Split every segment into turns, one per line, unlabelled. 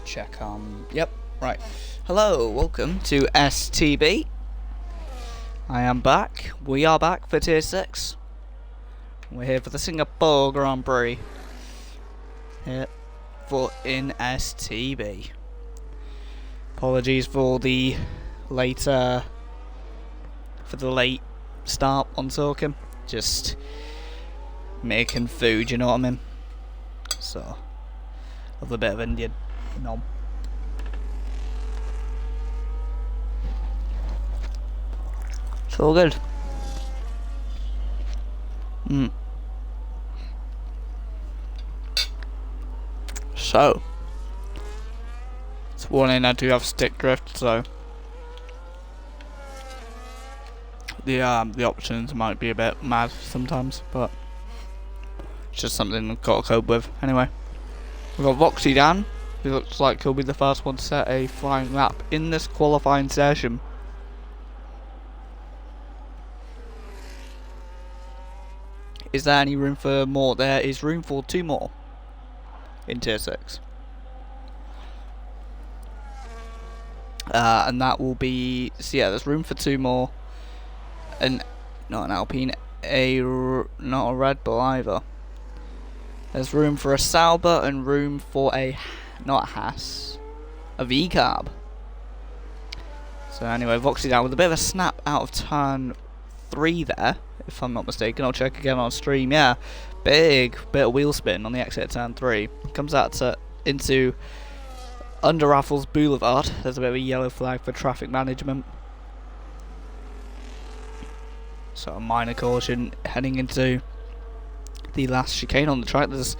check yep, right. Hello, welcome to STB. I am back. We are back for Tier 6. We're here for the Singapore Grand Prix. Here for in STB. Apologies for the late start on talking. Just making food, you know what I mean? So, a little bit of Indian. No. It's all good. So, it's warning I do have stick drift, so the options might be a bit mad sometimes, but it's just something I've got to cope with. Anyway, we've got Voxy Dan, who looks like he'll be the first one to set a flying lap in this qualifying session. Is there any room for more? There is room for 2 more in Tier 6. And that will be, so yeah, there's room for 2 more. And not an Alpine, not a Red Bull either. There's room for a Sauber and room for a, not a Haas, a V-Carb. So anyway, Voxy down with a bit of a snap out of turn 3 there, if I'm not mistaken. I'll check again on stream. Yeah, big bit of wheel spin on the exit of turn 3. Comes out into under Raffles Boulevard. There's a bit of a yellow flag for traffic management. So a minor caution heading into the last chicane on the track. There's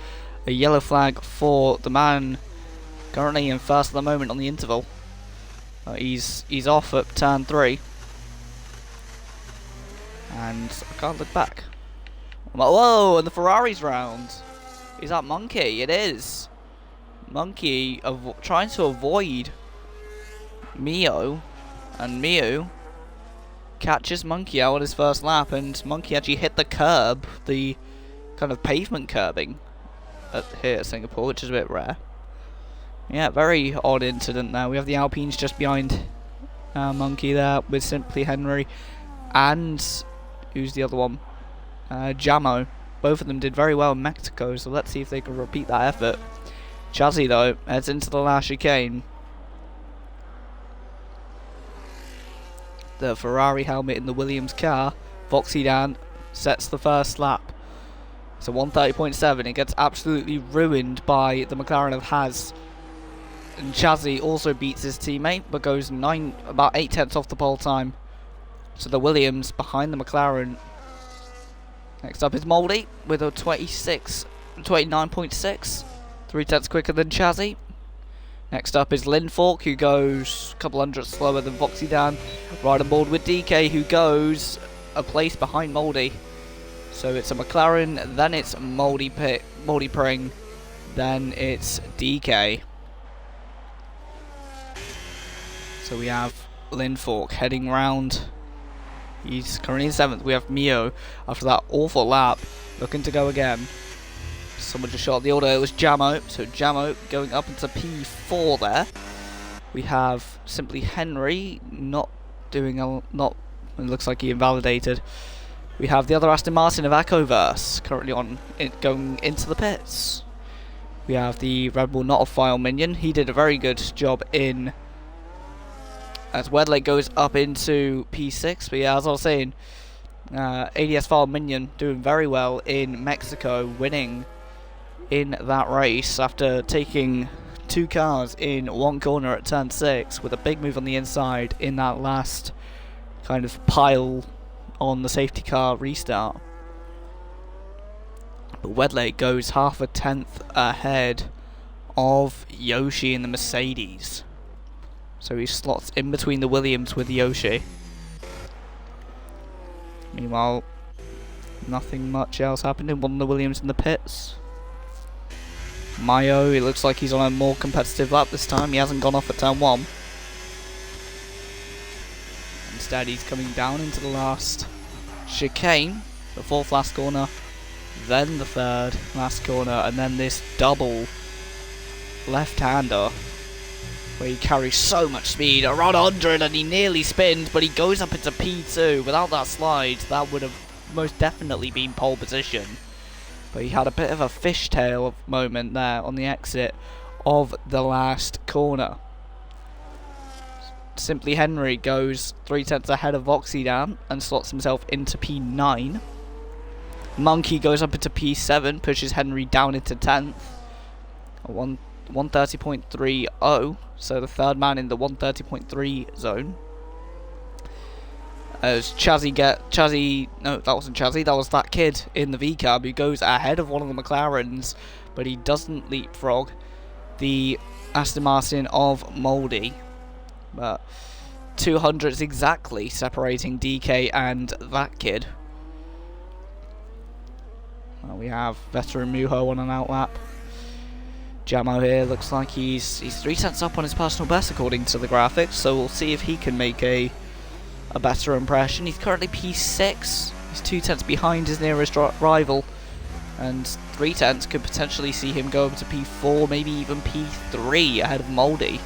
a yellow flag for the man currently in first at the moment on the interval. He's off at turn 3. And I can't look back. I'm like, whoa, and the Ferrari's round. Is that Monkey? It is. Monkey trying to avoid Mio, and Mio catches Monkey out on his first lap, and Monkey actually hit the curb, the kind of pavement curbing here at Singapore, which is a bit rare. Yeah, very odd incident there. We have the Alpines just behind Monkey there with Simply Henry and who's the other one? Jamo. Both of them did very well in Mexico, so let's see if they can repeat that effort. Chazzy though heads into the last chicane. The Ferrari helmet in the Williams car. Voxy Dan sets the first lap. So 130.7. It gets absolutely ruined by the McLaren of Haas. And Chazzy also beats his teammate, but goes about 8 tenths off the pole time. So the Williams behind the McLaren. Next up is Moldy with a 29.6. 3 tenths quicker than Chazzy. Next up is Linfork, who goes a couple hundredths slower than Voxy Dan. Right on board with DK, who goes a place behind Moldy. So it's a McLaren, then it's Moldy Pring, then it's DK. So we have Linfork heading round. He's currently in 7th. We have Mio after that awful lap, looking to go again. Someone just shot the order. It was Jamo. So Jamo going up into P4 there. We have Simply Henry not doing it looks like he invalidated. We have the other Aston Martin of Echoverse currently going into the pits. We have the Red Bull Not a File Minion. He did a very good job in as Wedlake goes up into P6. But yeah, as I was saying, ADS File Minion doing very well in Mexico, winning in that race after taking 2 cars in 1 corner at turn 6 with a big move on the inside in that last kind of pile on the safety car restart. But Wedlake goes half a tenth ahead of Yoshi in the Mercedes. So he slots in between the Williams with Yoshi. Meanwhile, nothing much else happening. One of the Williams in the pits. Mayo, it looks like he's on a more competitive lap this time. He hasn't gone off at turn 1. Instead, he's coming down into the last chicane, the 4th last corner, then the 3rd last corner, and then this double left-hander where he carries so much speed, around 100, and he nearly spins, but he goes up into P2. Without that slide, that would have most definitely been pole position. But he had a bit of a fishtail moment there on the exit of the last corner. Simply Henry goes 3/10 ahead of Voxydan and slots himself into P9. Monkey goes up into P7, pushes Henry down into 10th. 130.30, so the third man in the 130.3 zone. As no, that wasn't Chazzy, that was that kid in the V-cab who goes ahead of one of the McLarens, but he doesn't leapfrog the Aston Martin of Mouldy. But 200s exactly separating DK and that kid. Well, we have veteran Muho on an outlap. Jamo here looks like he's 3/10 up on his personal best according to the graphics, so we'll see if he can make a better impression. He's currently P6. He's 2/10 behind his nearest rival, and 3/10 could potentially see him go up to P4, maybe even P3 ahead of Mouldy.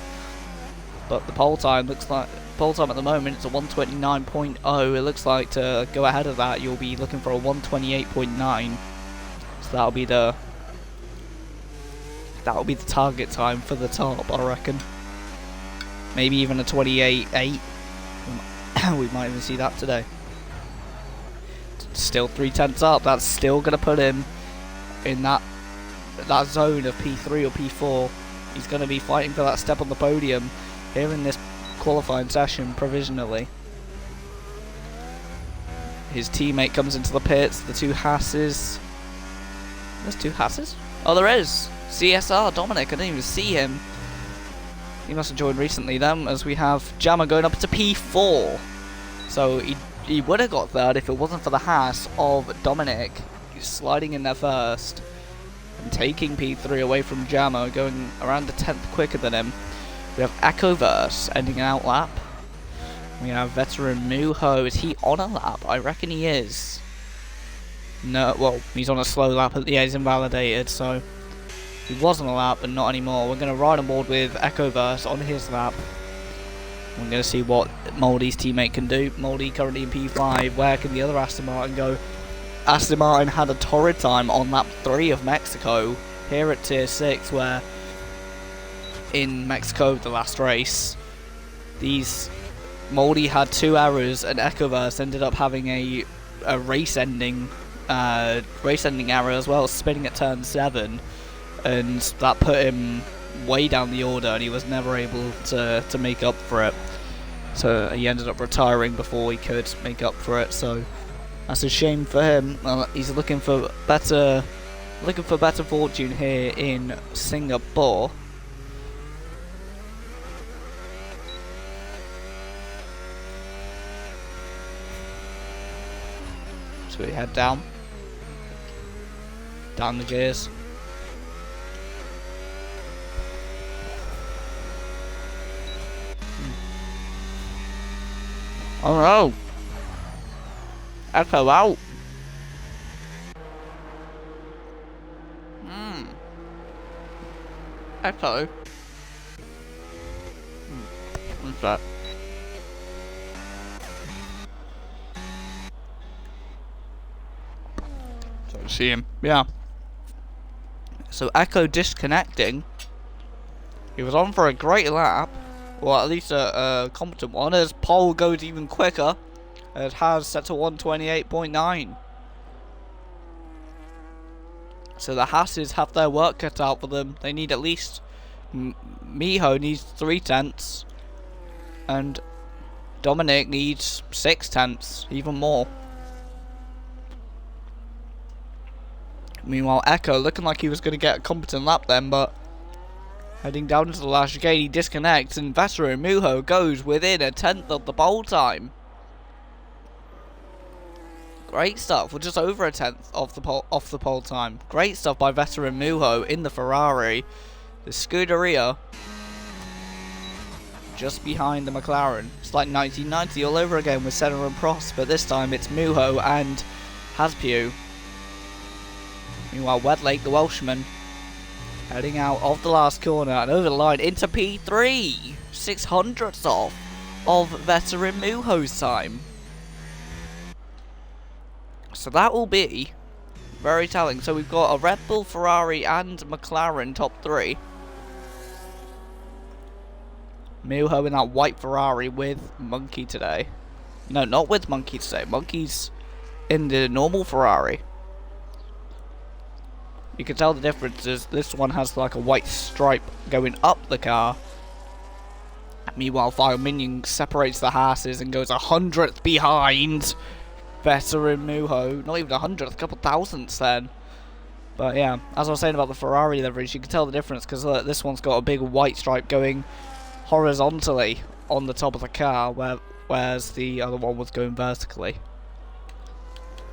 But the pole time at the moment is a 129.0. It looks like to go ahead of that, you'll be looking for a 128.9. So that'll be the target time for the top, I reckon. Maybe even a 28.8. We might even see that today. Still 3/10 up. That's still gonna put him in that zone of P3 or P4. He's gonna be fighting for that step on the podium here in this qualifying session provisionally. His teammate comes into the pits. The two Hasses. There's two Hasses? Oh, there is. CSR Dominic. I didn't even see him. He must have joined recently then, as we have Jammer going up to P4. So he would have got third if it wasn't for the Haas of Dominic sliding in there first and taking P3 away from Jammer, going around the 10th quicker than him. We have Echoverse ending an outlap. We have veteran Muho. Is he on a lap? I reckon he is. No, well, he's on a slow lap. Yeah, he's invalidated, so he was on a lap, but not anymore. We're going to ride on board with Echoverse on his lap. We're going to see what Mouldy's teammate can do. Mouldy currently in P5. Where can the other Aston Martin go? Aston Martin had a torrid time on lap 3 of Mexico here at Tier 6, where in Mexico, the last race, Mouldy had 2 errors, and Echoverse ended up having a race-ending error as well, spinning at turn 7, and that put him way down the order, and he was never able to make up for it. So he ended up retiring before he could make up for it. So that's a shame for him. He's looking for better fortune here in Singapore. So we head down the gears. Oh no! Echo out! Echo? What's that? So see him. Yeah. So Echo disconnecting. He was on for a great lap. Well, at least a competent one, as pole goes even quicker. It has set to 128.9. So the Hasses have their work cut out for them. They need at least... Miho needs 3/10. And Dominic needs 6/10, even more. Meanwhile, Echo looking like he was going to get a competent lap then, but heading down into the last chicane, he disconnects, and veteran Muho goes within a 10th of the pole time. Great stuff. We're just over a 10th off the pole time. Great stuff by veteran Muho in the Ferrari. The Scuderia just behind the McLaren. It's like 1990 all over again with Senna and Prost, but this time it's Muho and Haspew. Meanwhile, Wedlake, the Welshman, Heading out of the last corner and over the line into P3. 600ths off of veteran Muho's time. So that will be very telling. So we've got a Red Bull, Ferrari and McLaren top 3. Muho in that white Ferrari with Monkey today. No, not with Monkey today. Monkey's in the normal Ferrari. You can tell the difference is this one has like a white stripe going up the car. Meanwhile, Fire Minion separates the Haas's and goes 100th behind veteran Muho. Not even 100th, a couple thousandths then. But yeah, as I was saying about the Ferrari leverage, you can tell the difference because this one's got a big white stripe going horizontally on the top of the car, whereas the other one was going vertically.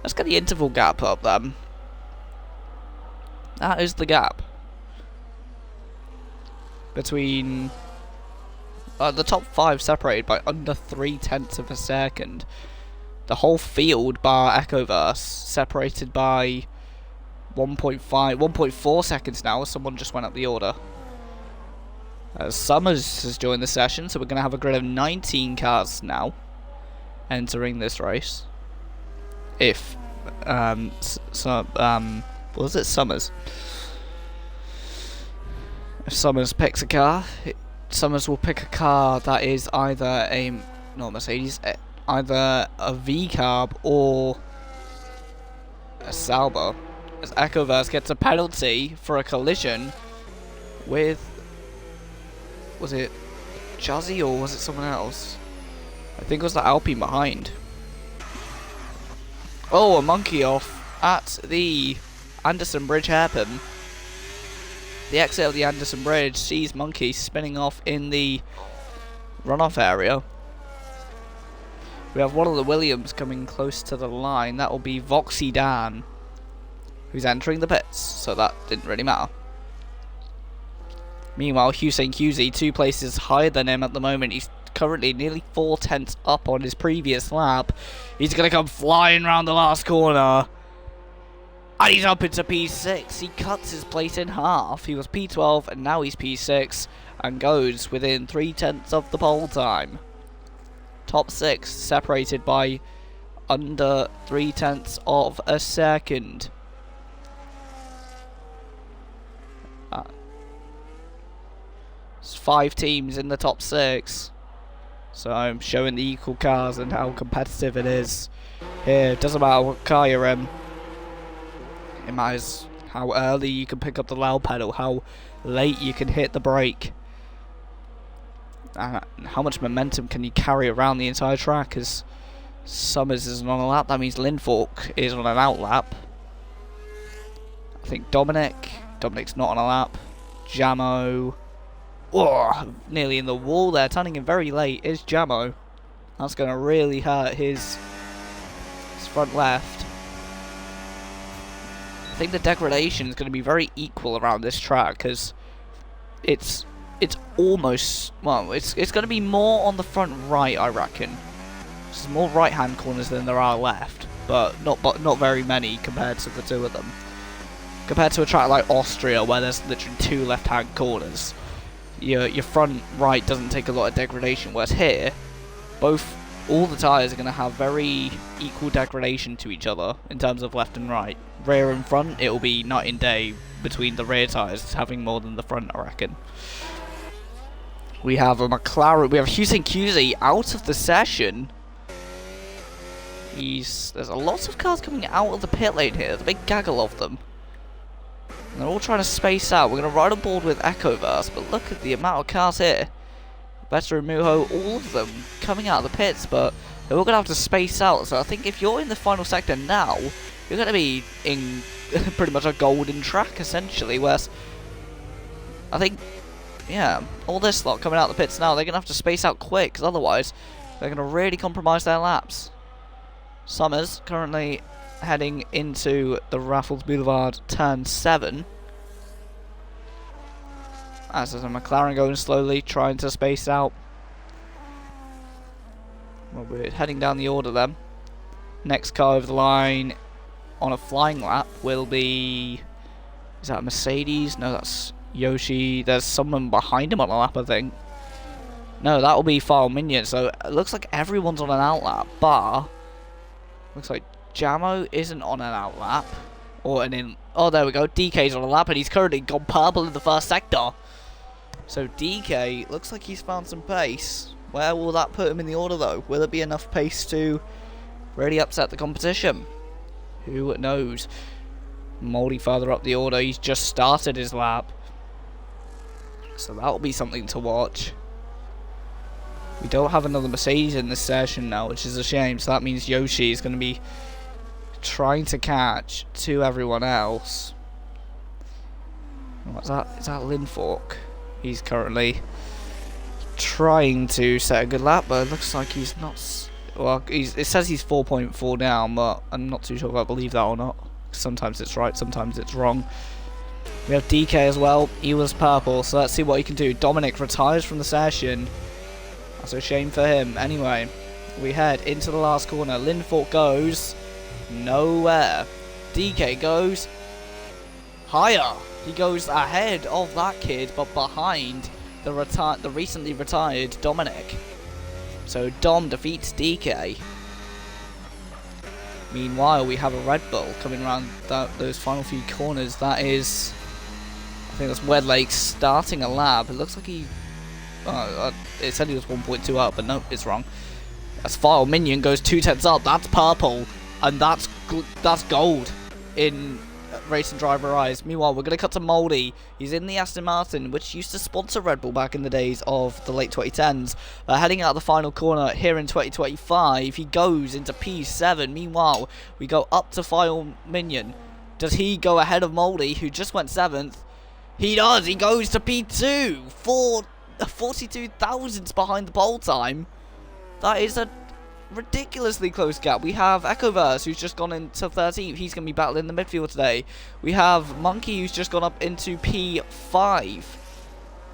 Let's get the interval gap up then. That is the gap between the top 5 separated by under 0.3 of a second. The whole field bar Echoverse separated by 1.4 seconds now, as someone just went up the order. Summers has joined the session, so we're going to have a grid of 19 cars now entering this race. If what was it? Summers. If Summers picks a car, Summers will pick a car that is either not Mercedes, either a V-carb or a Sauber. As Echoverse gets a penalty for a collision with, was it Jazzy or was it someone else? I think it was the Alpine behind. Oh, a monkey off at the Anderson Bridge hairpin. The exit of the Anderson Bridge sees Monkey spinning off in the runoff area. We have one of the Williams coming close to the line. That will be Voxy Dan, who's entering the pits, so that didn't really matter. Meanwhile, Hussein QZ 2 places higher than him at the moment. He's currently nearly 0.4 up on his previous lap. He's going to come flying round the last corner. And he's up into P6. He cuts his place in half. He was P12 and now he's P6 and goes within 0.3 of the pole time. Top 6 separated by under 0.3 of a second. It's 5 teams in the top 6. So I'm showing the equal cars and how competitive it is here. It doesn't matter what car you're in. It matters how early you can pick up the loud pedal, how late you can hit the brake, and how much momentum can you carry around the entire track. As Summers isn't on a lap, that means Linfork is on an out lap. I think Dominic's not on a lap. Jamo, oh, nearly in the wall there, turning in very late, is Jamo. That's going to really hurt his front left. I think the degradation is going to be very equal around this track because it's almost, well, it's going to be more on the front right, I reckon. There's more right hand corners than there are left, but not very many compared to the two of them. Compared to a track like Austria where there's literally 2 left hand corners, your front right doesn't take a lot of degradation, whereas here all the tyres are going to have very equal degradation to each other in terms of left and right. Rear and front, it will be night and day between the rear tyres having more than the front, I reckon. We have a McLaren, we have Hussein QZ out of the session. There's a lot of cars coming out of the pit lane here, there's a big gaggle of them. And they're all trying to space out. We're going to ride on board with Echoverse, but look at the amount of cars here. Veteran Muho, all of them coming out of the pits, but they're all going to have to space out. So I think if you're in the final sector now, you're going to be in pretty much a golden track, essentially. Whereas, I think, yeah, all this lot coming out of the pits now, they're going to have to space out quick, because otherwise, they're going to really compromise their laps. Summers currently heading into the Raffles Boulevard turn 7. As there's a McLaren going slowly, trying to space out. Well, we're heading down the order then. Next car over the line on a flying lap will be... Is that a Mercedes? No, that's Yoshi, there's someone behind him on the lap, I think. No, that will be File Minion. So it looks like everyone's on an outlap, bar. Looks like Jamo isn't on an outlap. Or an in. Oh, there we go. DK's on a lap, and he's currently gone purple in the first sector. So DK looks like he's found some pace. Where will that put him in the order, though? Will it be enough pace to really upset the competition? Who knows? Moldy further up the order. He's just started his lap. So that'll be something to watch. We don't have another Mercedes in this session now, which is a shame. So that means Yoshi is going to be trying to catch to everyone else. What's that? Is that Linfork? He's currently trying to set a good lap, but it looks like he's not. Well, it says he's 4.4 down, but I'm not too sure if I believe that or not. Sometimes it's right, sometimes it's wrong. We have DK as well. He was purple, so let's see what he can do. Dominic retires from the session. That's a shame for him. Anyway, we head into the last corner. Linfork goes nowhere. DK goes higher. He goes ahead of that kid, but behind the recently retired Dominic. So Dom defeats DK. Meanwhile, we have a Red Bull coming around those final few corners. That is, I think that's Wedlake starting a lap. It looks like he. It said he was 1.2 up, but no, it's wrong. As File Minion goes 2/10 up, that's purple, and that's gold in Racing Driver Eyes. Meanwhile, we're going to cut to Moldy. He's in the Aston Martin, which used to sponsor Red Bull back in the days of the late 2010s. Heading out the final corner here in 2025, he goes into P7. Meanwhile, we go up to File Minion. Does he go ahead of Moldy, who just went 7th? He does. He goes to P2. 42 thousandths behind the pole time. That is a ridiculously close gap. We have Echoverse, who's just gone into 13th. He's going to be battling the midfield today. We have Monkey, who's just gone up into P5.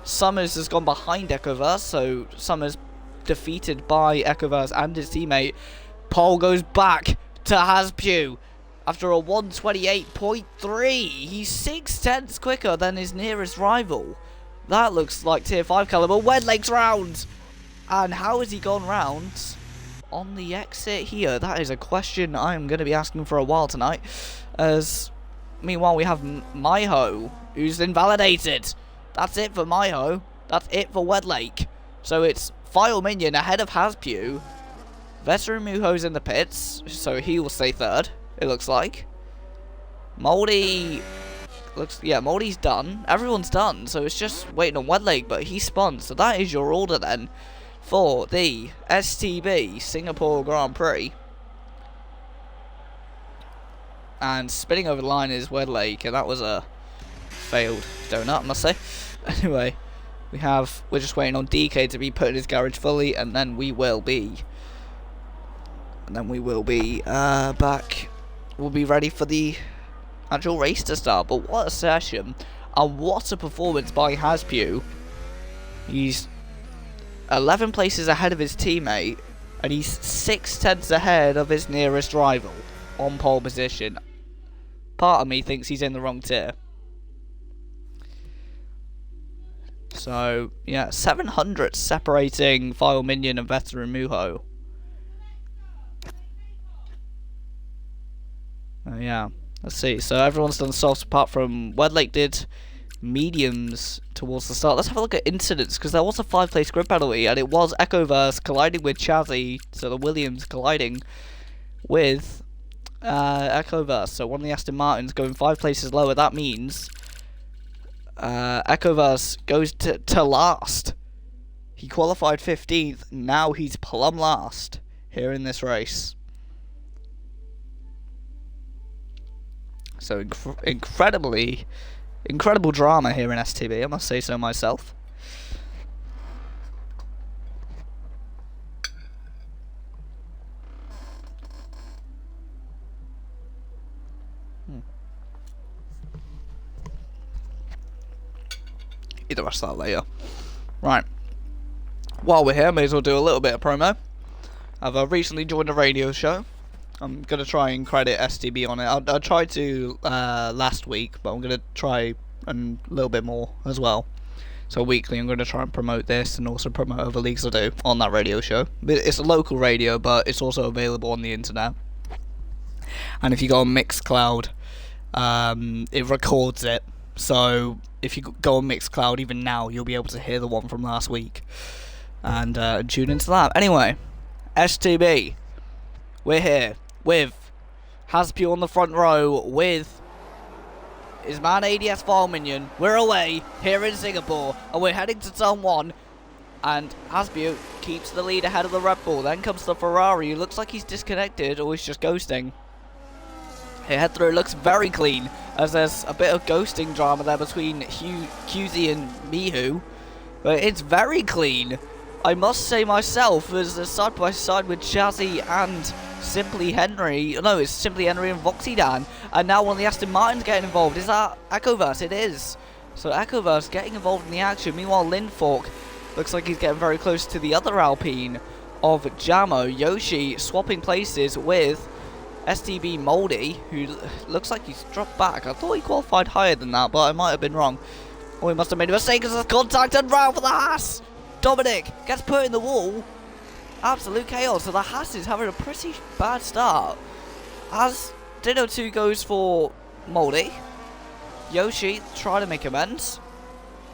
Summers has gone behind Echoverse, so Summers defeated by Echoverse and his teammate. Pole goes back to Haspew after a 128.3. He's 6/10ths quicker than his nearest rival. That looks like tier 5 caliber. Wedlake's round! And how has he gone round on the exit here? That is a question I'm going to be asking for a while tonight. As meanwhile, we have Myho, who's invalidated. That's it for Myho. That's it for Wedlake. So it's File Minion ahead of Haspew. Veteran Muho's in the pits, so he will stay 3rd, it looks like. Moldy. Yeah, Moldy's done. Everyone's done, so it's just waiting on Wedlake, but he spun. So that is your order then for the STB Singapore Grand Prix. And spinning over the line is Wedlake, and that was a failed donut, I must say. Anyway, we're just waiting on DK to be put in his garage fully, and then we will be back. We'll be ready for the actual race to start. But what a session, and what a performance by Haspew. He's 11 places ahead of his teammate, and he's 6/10ths ahead of his nearest rival on pole position. Part of me thinks he's in the wrong tier. So yeah, 700 separating File Minion and Veteran Muho. Yeah, let's see. So everyone's done softs apart from Wedlake did mediums towards the start. Let's have a look at incidents, because there was a 5-place grid penalty, and it was Echoverse colliding with Chazzy, so the Williams colliding with Echoverse. So one of the Aston Martins going 5 places lower. That means Echoverse goes to last. He qualified 15th. Now he's plumb last here in this race. So incredible drama here in STB, I must say so myself. Eat the rest of that later. Right. While we're here, I may as well do a little bit of promo. I've recently joined a radio show. I'm going to try and credit STB on it. I tried to last week, but I'm going to try and a little bit more as well. So weekly I'm going to try and promote this and also promote other leagues I do on that radio show. It's a local radio, but it's also available on the internet. And if you go on Mixcloud, it records it. So if you go on Mixcloud even now, you'll be able to hear the one from last week. And tune into that. Anyway, STB. We're here with Haspio on the front row with his man ADS File Minion. We're away here in Singapore and we're heading to turn 1. And Haspio keeps the lead ahead of the Red Bull. Then comes the Ferrari. It looks like he's disconnected or he's just ghosting. Here, head through, it looks very clean as there's a bit of ghosting drama there between QZ and Mihu. But it's very clean. I must say myself, as a side by side with Chazzy and Simply Henry. No, it's Simply Henry and Voxydan. And now one of the Aston Martins getting involved. Is that Echoverse? It is. So Echoverse getting involved in the action. Meanwhile, Lindfork looks like he's getting very close to the other Alpine of Jamo. Yoshi swapping places with STB Moldy, who looks like he's dropped back. I thought he qualified higher than that, but I might have been wrong. Or he must have made a mistake as a contact and round for the Haas. Dominic gets put in the wall. Absolute chaos. So the Haas is having a pretty bad start. As Dino 2 goes for Moldy. Yoshi trying to make amends.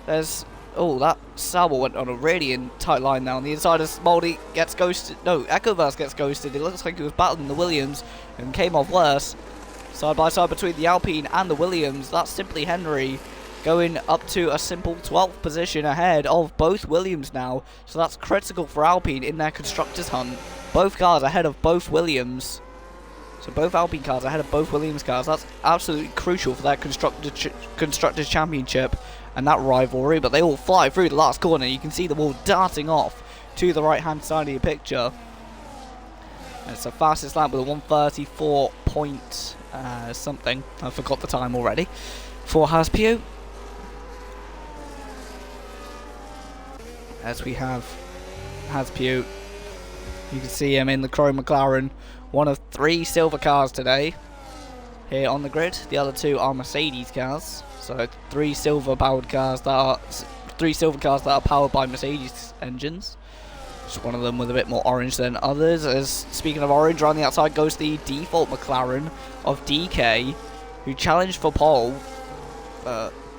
There's... Oh, that Sauber went on a really tight line now on the inside as Moldy gets ghosted. No, Echoverse gets ghosted. It looks like he was battling the Williams and came off worse. Side by side between the Alpine and the Williams. That's Simply Henry going up to a simple 12th position ahead of both Williams now. So that's critical for Alpine in their Constructors' hunt. Both cars ahead of both Williams. So both Alpine cars ahead of both Williams cars. That's absolutely crucial for that Constructors' Championship and that rivalry. But they all fly through the last corner. You can see them all darting off to the right-hand side of your picture. And it's the fastest lap with a 1:34 point something. I forgot the time already. For Haspio. As we have Haspio, you can see him in the Chrome McLaren, one of 3 silver cars today here on the grid. The other 2 are Mercedes cars, so 3 silver cars that are powered by Mercedes engines. Just one of them with a bit more orange than others. As speaking of orange, around the outside goes the default McLaren of DK, who challenged for pole,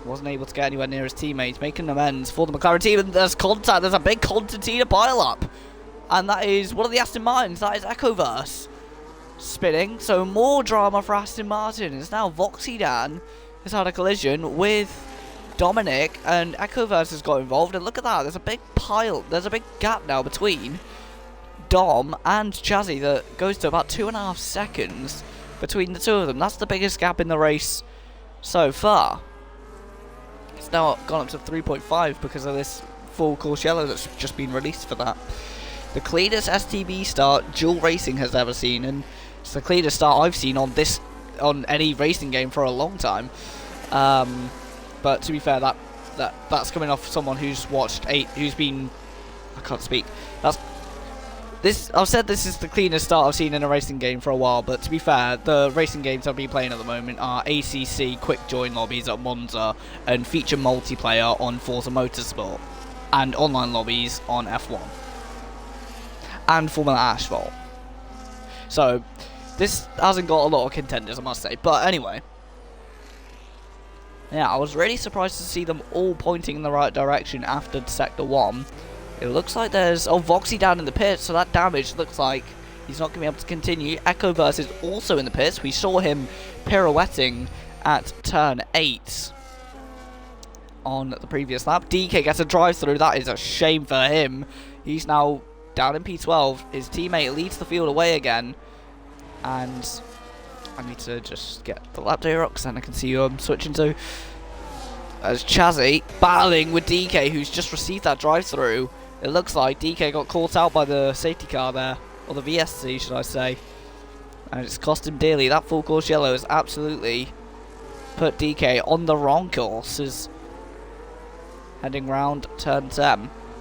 wasn't able to get anywhere near his teammates, making amends for the McLaren team. And there's contact. There's a big Constantina pile-up. And that is one of the Aston Martins. That is Echoverse spinning. So more drama for Aston Martin. It's now Voxydan has had a collision with Dominic. And Echoverse has got involved. And look at that. There's a big pile. There's a big gap now between Dom and Chazzy that goes to about 2.5 seconds between the two of them. That's the biggest gap in the race so far. It's now gone up to 3.5 because of this full course yellow that's just been released for that. The cleanest STB start Dual Racing has ever seen, and it's the cleanest start I've seen on any racing game for a long time. But to be fair, that's coming off someone who's watched I can't speak. I've said this is the cleanest start I've seen in a racing game for a while, but to be fair, the racing games I've been playing at the moment are ACC quick join lobbies at Monza and feature multiplayer on Forza Motorsport and online lobbies on F1 and Formula Asphalt. So this hasn't got a lot of contenders, I must say, but anyway. Yeah, I was really surprised to see them all pointing in the right direction after Sector 1. It looks like there's Voxy down in the pits, so that damage looks like he's not going to be able to continue. Echoverse is also in the pits. We saw him pirouetting at turn 8 on the previous lap. DK gets a drive through. That is a shame for him. He's now down in P12. His teammate leads the field away again. And I need to just get the lap data up because then I can see who I'm switching to. As Chazzy battling with DK, who's just received that drive through. It looks like DK got caught out by the safety car there, or the VSC should I say, and it's cost him dearly. That full course yellow has absolutely put DK on the wrong course. Is heading round turn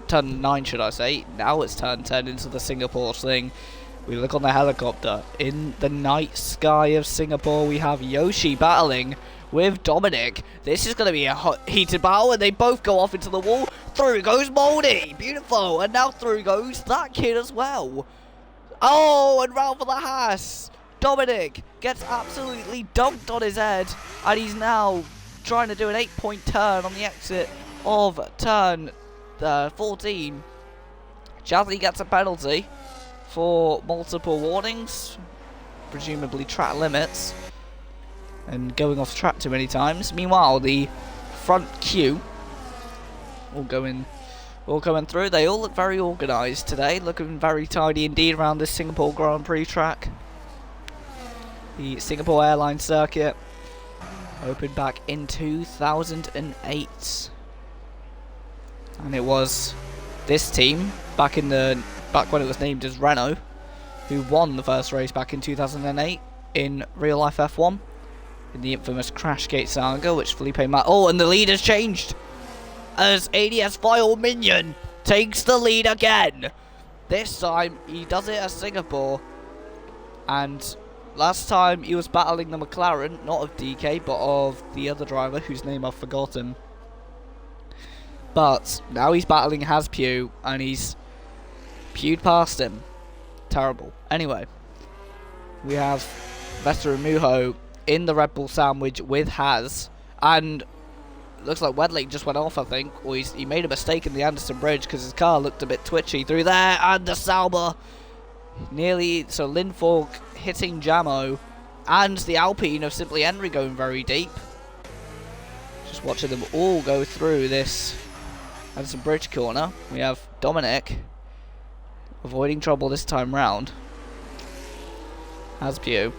9 should I say. Now it's turn 10 into the Singapore thing. We look on the helicopter. In the night sky of Singapore we have Yoshi battling with Dominic. This is going to be a hot, heated battle, and they both go off into the wall. Through goes Moldy. Beautiful. And now through goes that kid as well. Oh, and round for the Haas. Dominic gets absolutely dunked on his head, and he's now trying to do an 8-point turn on the exit of turn 14. Chadley gets a penalty for multiple warnings, presumably track limits, and going off track too many times. Meanwhile, the front queue all going through. They all look very organised today, looking very tidy indeed around this Singapore Grand Prix track. The Singapore Airlines circuit opened back in 2008, and it was this team back when it was named as Renault who won the first race back in 2008 in real life F1 in the infamous Crashgate saga, which Felipe oh, and the lead has changed as ADS File Minion takes the lead again. This time he does it as Singapore, and last time he was battling the McLaren, not of DK, but of the other driver whose name I've forgotten. But now he's battling Haspew, and he's pewed past him. Terrible. Anyway, we have Vettel and Mujo in the Red Bull sandwich with Has, and looks like Wedlake just went off, I think, or he made a mistake in the Anderson Bridge because his car looked a bit twitchy through there, and the Sauber nearly, so Lindfork hitting Jamo, and the Alpine of Simply Henry going very deep. Just watching them all go through this Anderson Bridge corner. We have Dominic avoiding trouble this time round. Haspew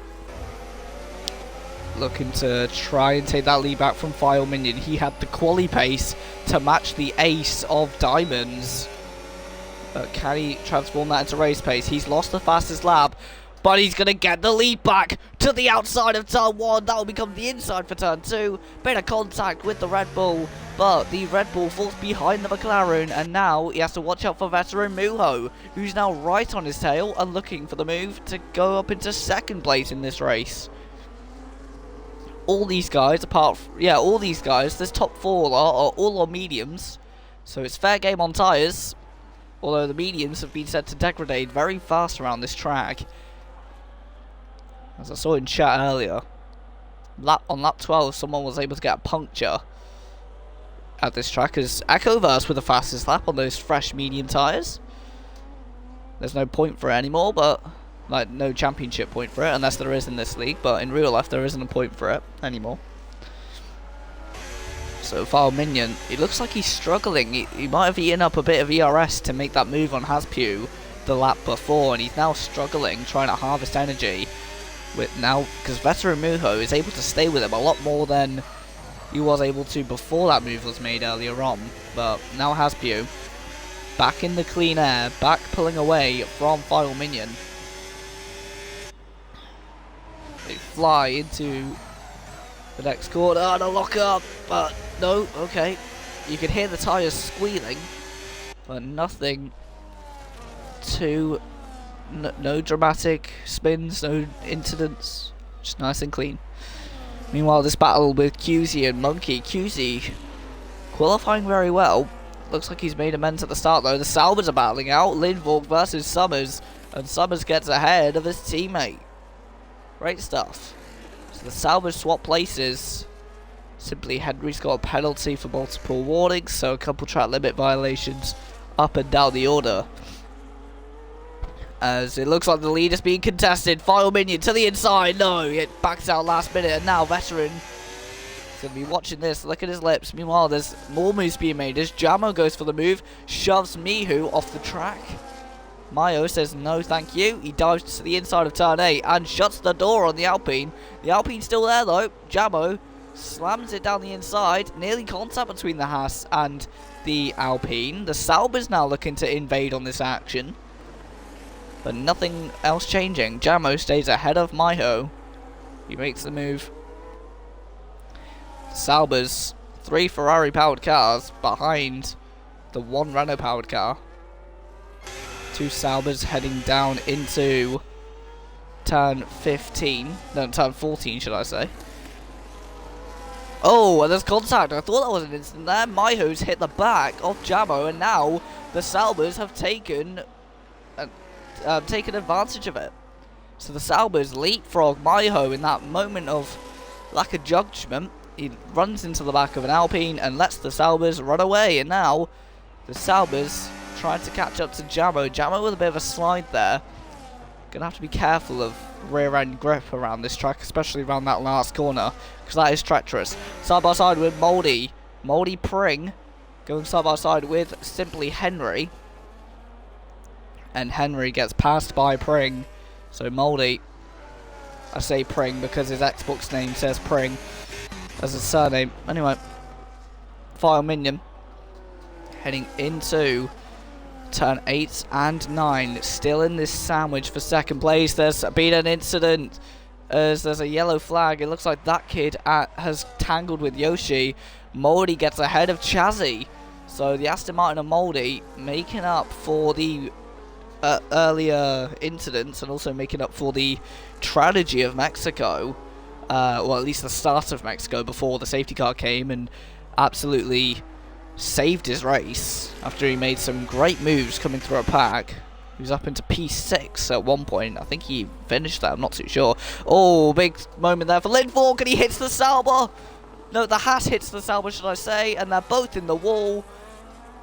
looking to try and take that lead back from File Minion. He had the quali pace to match the ace of Diamonds. But can he transform that into race pace? He's lost the fastest lap, but he's going to get the lead back to the outside of turn 1. That will become the inside for turn 2. Bit of contact with the Red Bull, but the Red Bull falls behind the McLaren, and now he has to watch out for veteran Mujo, who's now right on his tail and looking for the move to go up into second place in this race. All these guys, all these guys, this top 4 are all on mediums, so it's fair game on tyres. Although the mediums have been set to degrade very fast around this track. As I saw in chat earlier, on lap 12 someone was able to get a puncture at this track as Echoverse with the fastest lap on those fresh medium tyres. There's no point for it anymore, but like no championship point for it, unless there is in this league, but in real life there isn't a point for it anymore. So File Minion, it looks like he's struggling. He might have eaten up a bit of ERS to make that move on Haspew the lap before, and he's now struggling, trying to harvest energy with now, because Veteran Mujo is able to stay with him a lot more than he was able to before that move was made earlier on. But now Haspew back in the clean air, back pulling away from File Minion. They fly into the next corner and a lock up, but no, okay. You can hear the tyres squealing, but nothing too, no dramatic spins, no incidents, just nice and clean. Meanwhile, this battle with QZ and Monkey, QZ qualifying very well. Looks like he's made amends at the start though. The Saubers are battling out, Lindvork versus Summers, and Summers gets ahead of his teammate. Great stuff. So the Saubers swap places. Simply Henry's got a penalty for multiple warnings, so a couple track limit violations up and down the order. As it looks like the lead is being contested. File Minion to the inside. No, it backs out last minute, and now Veteran is going to be watching this. Look at his lips. Meanwhile, there's more moves being made as Jamo goes for the move, shoves Mihu off the track. Mayo says no thank you. He dives to the inside of turn 8 and shuts the door on the Alpine. The Alpine's still there though. Jamo slams it down the inside. Nearly contact between the Haas and the Alpine. The Sauber's now looking to invade on this action, but nothing else changing. Jamo stays ahead of Miho. He makes the move. Sauber's 3 Ferrari powered cars behind the 1 Renault powered car. 2 Saubers heading down into turn 15. No, turn 14 should I say. Oh, and there's contact. I thought that was an incident there. Maiho's hit the back of Jamo, and now the Salbers have taken advantage of it. So the Salbers leapfrog Maiho in that moment of lack of judgment. He runs into the back of an Alpine and lets the Salbers run away. And now the Salbers trying to catch up to Jamo. Jamo with a bit of a slide there. Gonna have to be careful of rear end grip around this track, especially around that last corner, because that is treacherous. Side by side with Moldy Pring, going side by side with Simply Henry, and Henry gets passed by Pring. So Moldy, I say Pring because his Xbox name says Pring as his surname. Anyway, File Minion heading into turn 8 and 9, still in this sandwich for second place. There's been an incident as there's a yellow flag. It looks like that kid has tangled with Yoshi. Moldy gets ahead of Chazzy. So the Aston Martin and Moldy making up for the earlier incidents and also making up for the tragedy of Mexico. Well, at least the start of Mexico before the safety car came and absolutely saved his race after he made some great moves coming through a pack. He was up into P6 at one point. I think he finished that, I'm not too sure. Oh, big moment there for Lindfork, and he hits the Sauber. No, the Haas hits the Sauber, should I say, and they're both in the wall.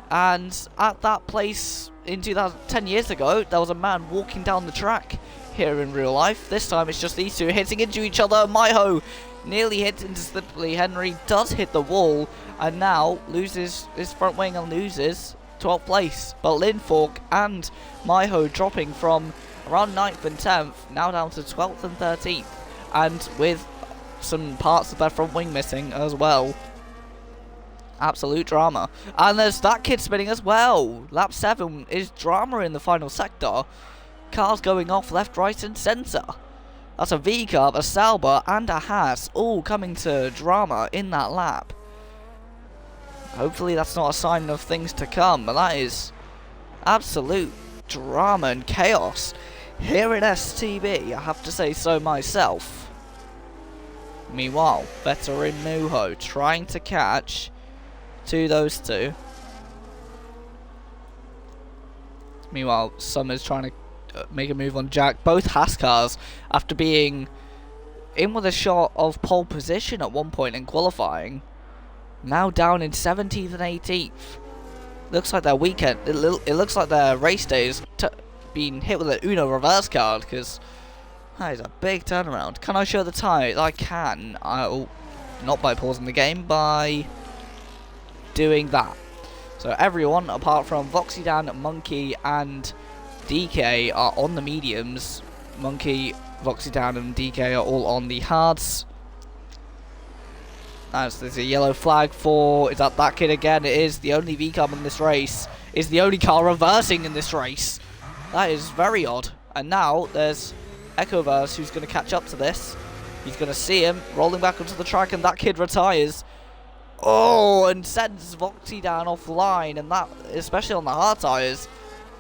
And at that place in 10 years ago, there was a man walking down the track here in real life. This time it's just these two hitting into each other. Maiho nearly hits into Simply Henry, does hit the wall, and now loses his front wing and loses 12th place. But Lindfork and Maiho dropping from around 9th and 10th, now down to 12th and 13th, and with some parts of their front wing missing as well. Absolute drama. And there's that kid spinning as well. Lap 7 is drama in the final sector. Cars going off left, right and centre. That's a V-Carb, a Sauber and a Haas all coming to drama in that lap. Hopefully that's not a sign of things to come, but that is absolute drama and chaos here in STB, I have to say so myself. Meanwhile, Veteran Muho trying to catch to those two. Meanwhile, Summers trying to make a move on Jack. Both Haas cars, after being in with a shot of pole position at one point in qualifying, now down in 17th and 18th. Looks like their weekend, it looks like their race days been hit with an Uno reverse card, because that is a big turnaround. Can I show the tyre? I can. I'll not by pausing the game, by doing that. So everyone apart from Voxydan, Monkey and DK are on the mediums. Monkey, Voxydan and DK are all on the hards. As there's a yellow flag for, is that kid again? It is. The only V-Carb in this race is the only car reversing in this race. That is very odd. And now there's Echoverse who's going to catch up to this. He's going to see him rolling back onto the track, and that kid retires. Oh, and sends Voxydan offline, and that, especially on the hard tyres,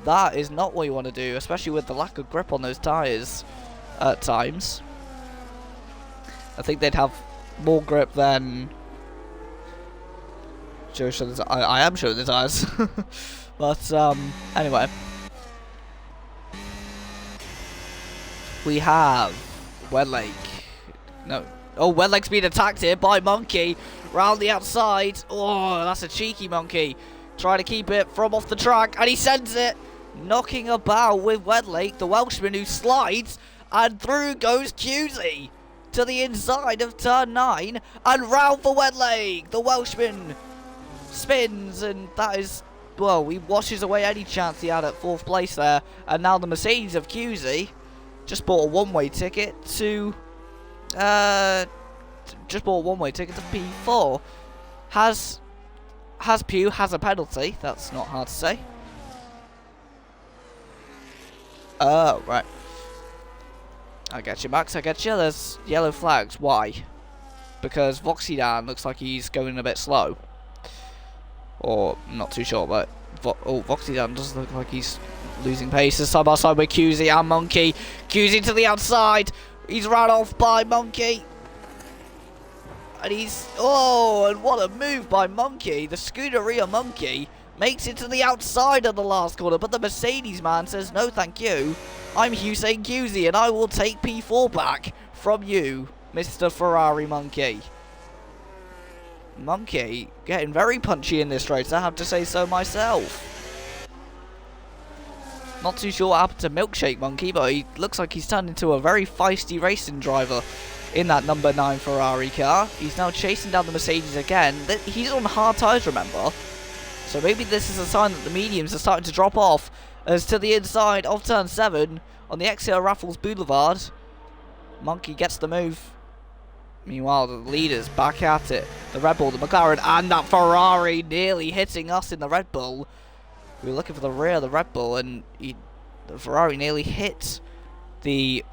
that is not what you want to do, especially with the lack of grip on those tyres at times. I think they'd have more grip than I am showing the tyres. But anyway, we have Wedlake. No, oh, Wedlake's been attacked here by Monkey round the outside. Oh, that's a cheeky Monkey, trying to keep it from off the track, and he sends it knocking about with Wedlake, the Welshman, who slides, and through goes QZ to the inside of turn 9, and round for Wedlake. The Welshman spins, and that is, well, he washes away any chance he had at 4th place there. And now the Mercedes of QZ just bought a one-way ticket to P4. Has Pew has a penalty. That's not hard to say. Oh, right. I get you, Max, I get you. There's yellow flags. Why? Because Voxydan looks like he's going a bit slow. Or, I'm not too sure, but Voxydan does look like he's losing pace. Side by side with QZ and Monkey. QZ to the outside. He's run off by Monkey. And he's... Oh, and what a move by Monkey. The Scuderia Monkey makes it to the outside of the last corner. But the Mercedes man says, no, thank you. I'm Hussein Cusi, and I will take P4 back from you, Mr. Ferrari Monkey. Monkey getting very punchy in this race, I have to say so myself. Not too sure what happened to Milkshake Monkey, but he looks like he's turned into a very feisty racing driver in that number 9 Ferrari car. He's now chasing down the Mercedes again. He's on hard tyres, remember. So maybe this is a sign that the mediums are starting to drop off as to the inside of turn 7 on the Exeter Raffles Boulevard. Monkey gets the move. Meanwhile, the leaders back at it. The Red Bull, the McLaren, and that Ferrari nearly hitting us in the Red Bull. We were looking for the rear of the Red Bull, and the Ferrari nearly hit the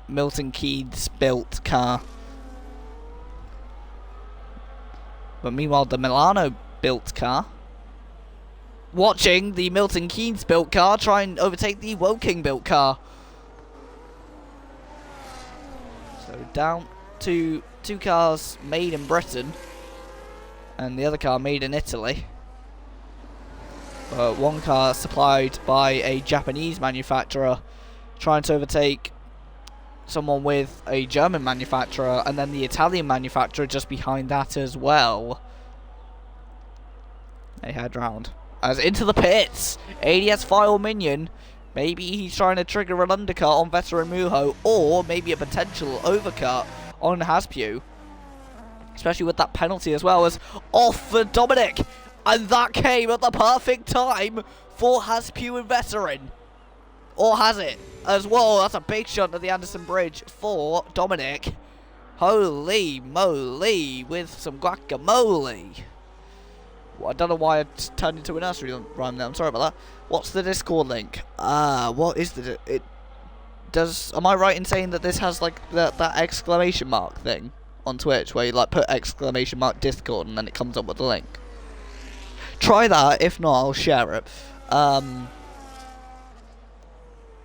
Milton Keynes built car. But meanwhile, the Milano built car, watching the Milton Keynes built car try and overtake the Woking built car. So down to 2 cars made in Britain, and the other car made in Italy. One car supplied by a Japanese manufacturer trying to overtake someone with a German manufacturer, and then the Italian manufacturer just behind that as well. They head round. As into the pits, ADS File Minion. Maybe he's trying to trigger an undercut on Veteran Mujo, or maybe a potential overcut on Haspu. Especially with that penalty as well, as off for Dominic. And that came at the perfect time for Haspu and Veteran. Or has it? As well, that's a big shot at the Anderson Bridge for Dominic. Holy moly, with some guacamole. Well, I don't know why I turned into a nursery rhyme there. I'm sorry about that. What's the Discord link? What is the... Am I right in saying that this has like that exclamation mark thing on Twitch where you like put exclamation mark Discord and then it comes up with the link? Try that. If not, I'll share it.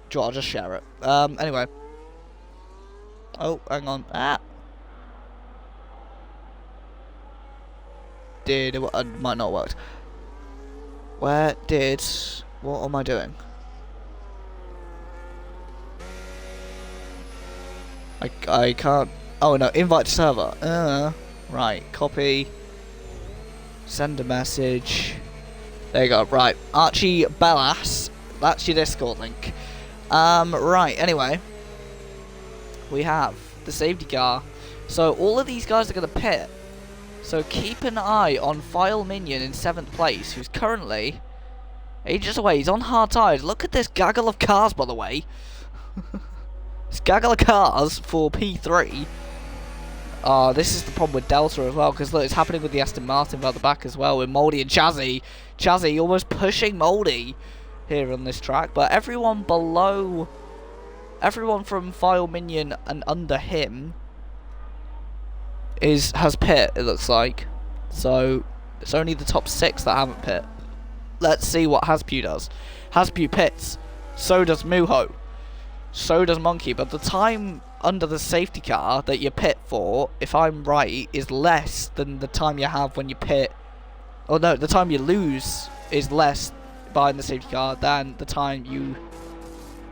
Sure, I'll just share it. Anyway. Oh, hang on. Did it might not have worked. What am I doing? I can't. Oh no, invite to server. Right, copy. Send a message. There you go. Right, Archie Bellas. That's your Discord link. Right. Anyway, we have the safety car. So all of these guys are gonna pit. So keep an eye on File Minion in 7th place, who's currently ages away. He's on hard tyres. Look at this gaggle of cars, by the way. This gaggle of cars for P3. This is the problem with Delta as well, because look, it's happening with the Aston Martin by the back as well, with Moldy and Chazzy. Chazzy almost pushing Moldy here on this track, but everyone from File Minion and under him has pit, it looks like. So it's only the top 6 that haven't pit. Let's see what Haspu does. Haspu pits, so does Mujo, so does Monkey, but the time under the safety car that you pit for, if I'm right, is less than the time you have when you pit. Oh no, the time you lose is less behind the safety car than the time you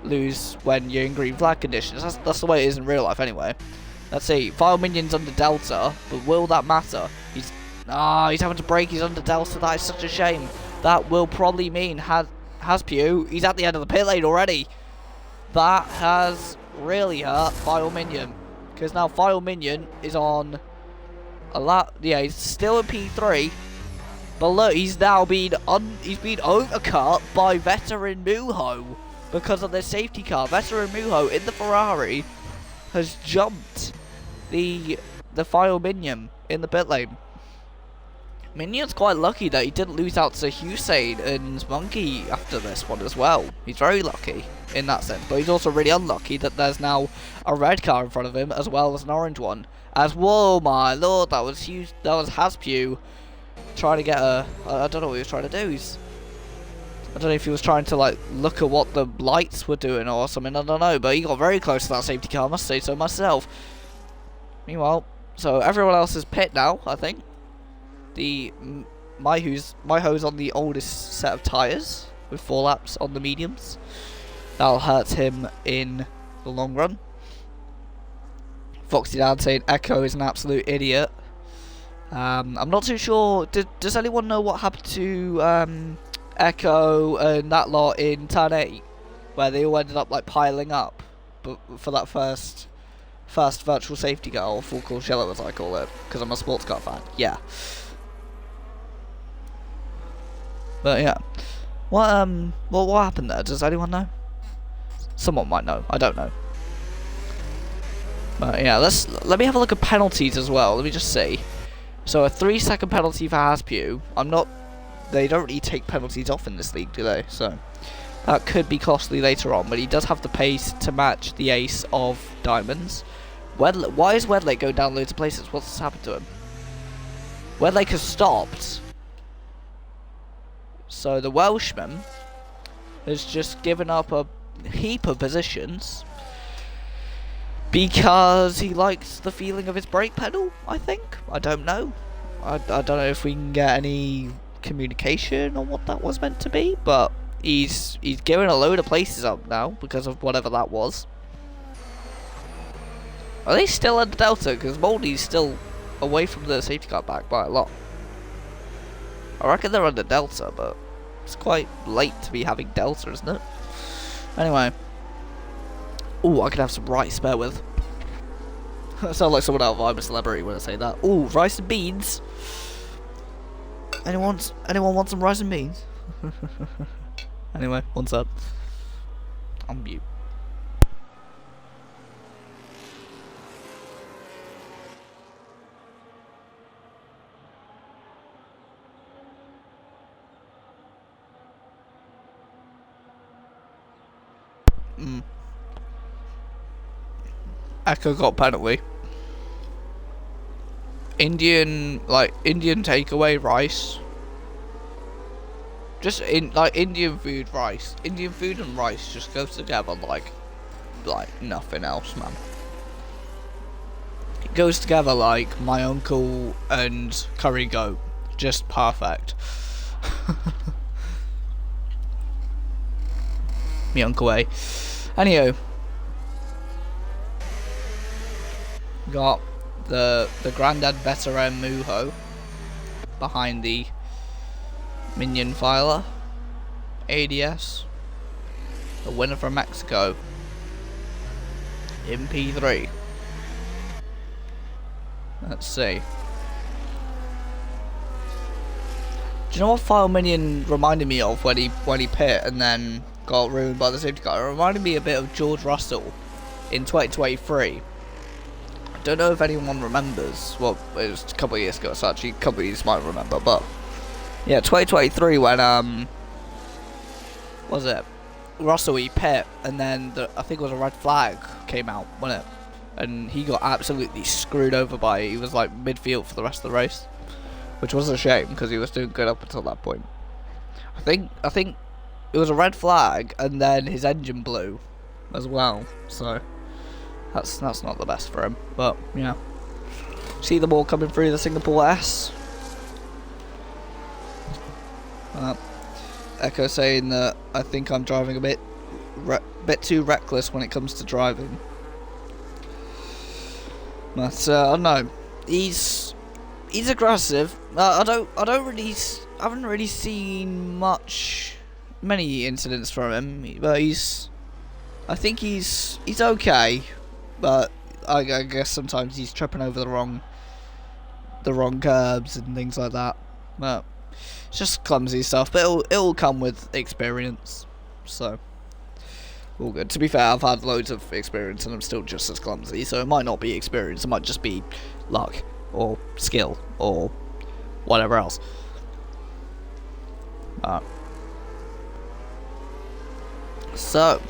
lose when you're in green flag conditions. That's the way it is in real life anyway. Let's see, File Minion's under Delta, but will that matter? He's having to brake, he's under Delta, that is such a shame. That will probably mean Haspu, he's at the end of the pit lane already. That has really hurt File Minion, because now File Minion is on a lot. Yeah, he's still in P3, but look, he's now been overcut by Veteran Mujo because of their safety car. Veteran Mujo in the Ferrari has jumped the File Minion in the pit lane. Minion's quite lucky that he didn't lose out to Hussein and Monkey after this one as well. He's very lucky in that sense, but he's also really unlucky that there's now a red car in front of him as well as an orange one. As, whoa my lord, that was huge. That was Haspu trying to get a, I don't know what he was trying to do. I don't know if he was trying to like look at what the lights were doing or something, I don't know, but he got very close to that safety car, I must say so myself. Meanwhile, So everyone else is pit now, I think. My ho's on the oldest set of tyres with 4 laps on the mediums. That'll hurt him in the long run. Foxy Dad saying Echo is an absolute idiot. I'm not too sure. Does anyone know what happened to Echo and that lot in turn 8, where they all ended up like piling up, but for that first virtual safety car, or full course yellow as I call it, because I'm a sports car fan. Yeah. But yeah, what happened there? Does anyone know? Someone might know. I don't know. But yeah, let me have a look at penalties as well. Let me just see. So a 3-second penalty for Haspew. They don't really take penalties off in this league, do they? So that could be costly later on. But he does have the pace to match the ace of diamonds. Why is Wedlake going down loads of places? What's happened to him? Wedlake has stopped. So the Welshman has just given up a heap of positions because he likes the feeling of his brake pedal, I think. I don't know. I don't know if we can get any communication on what that was meant to be, but he's giving a load of places up now because of whatever that was. Are they still under Delta? Because Moldy's still away from the safety car back by a lot. I reckon they're under Delta, but it's quite late to be having Delta, isn't it? Anyway. Ooh, I could have some rice, bear with. I sound like someone out of I'm a Celebrity when I say that. Ooh, rice and beans. Anyone want some rice and beans? Anyway, one sec. I'm mute. Echo got penalty. Indian takeaway rice. Just Indian food rice. Indian food and rice just goes together like nothing else, man. It goes together like my uncle and curry goat. Just perfect. Me uncle A. Anywho. Got the Grandad Veteran Muho behind the Minion Filer ADS, the winner from Mexico in P3. Let's see. Do you know what File Minion reminded me of when he pit and then got ruined by the safety car? It reminded me a bit of George Russell in 2023. Don't know if anyone remembers. Well, it was a couple of years ago, so actually a couple of you might remember. But yeah, 2023 when was it Russell he pit and then I think it was a red flag came out, wasn't it? And he got absolutely screwed over by it. He was like midfield for the rest of the race, which was a shame because he was doing good up until that point. I think it was a red flag and then his engine blew as well. So. That's not the best for him, but yeah. See them all coming through the Singapore S. Echo saying that I think I'm driving a bit too reckless when it comes to driving. But I don't know. He's aggressive. I haven't really seen many incidents from him, but I think he's okay. But I guess sometimes he's tripping over the wrong curbs and things like that. But it's just clumsy stuff. But it'll come with experience. So all good. To be fair, I've had loads of experience and I'm still just as clumsy. So it might not be experience. It might just be luck or skill or whatever else. So.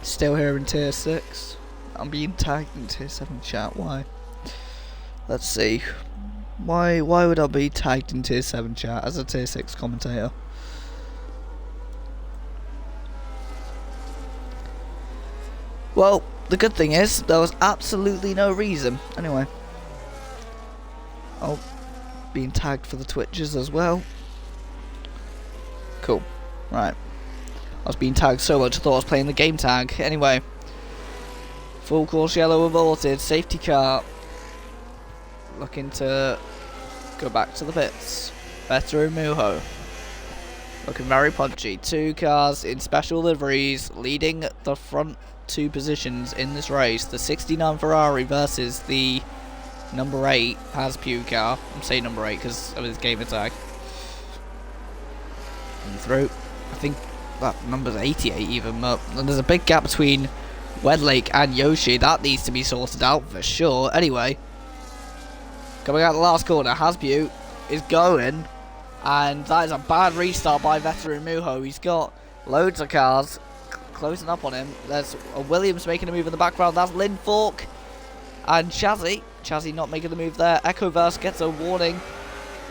Still here in tier 6. I'm being tagged in tier 7 chat. Why? Let's see. Why would I be tagged in tier 7 chat as a tier 6 commentator? Well, the good thing is, there was absolutely no reason. Anyway. Oh, being tagged for the Twitches as well. Cool. Right. I was being tagged so much I thought I was playing the game tag. Anyway. Full course yellow aborted. Safety car. Looking to go back to the pits. Better Muho. Looking very punchy. 2 cars in special liveries leading the front 2 positions in this race. The 69 Ferrari versus the number 8 Haspew car. I'm saying number 8 because of his game attack. And through. I think that number's 88 even. But there's a big gap between Wedlake and Yoshi. That needs to be sorted out for sure. Anyway. Coming out the last corner. Haspew is going. And that is a bad restart by veteran Muho. He's got loads of cars closing up on him. There's a Williams making a move in the background. That's Linfork and Chazzy. Chazzy not making the move there. Echoverse gets a warning.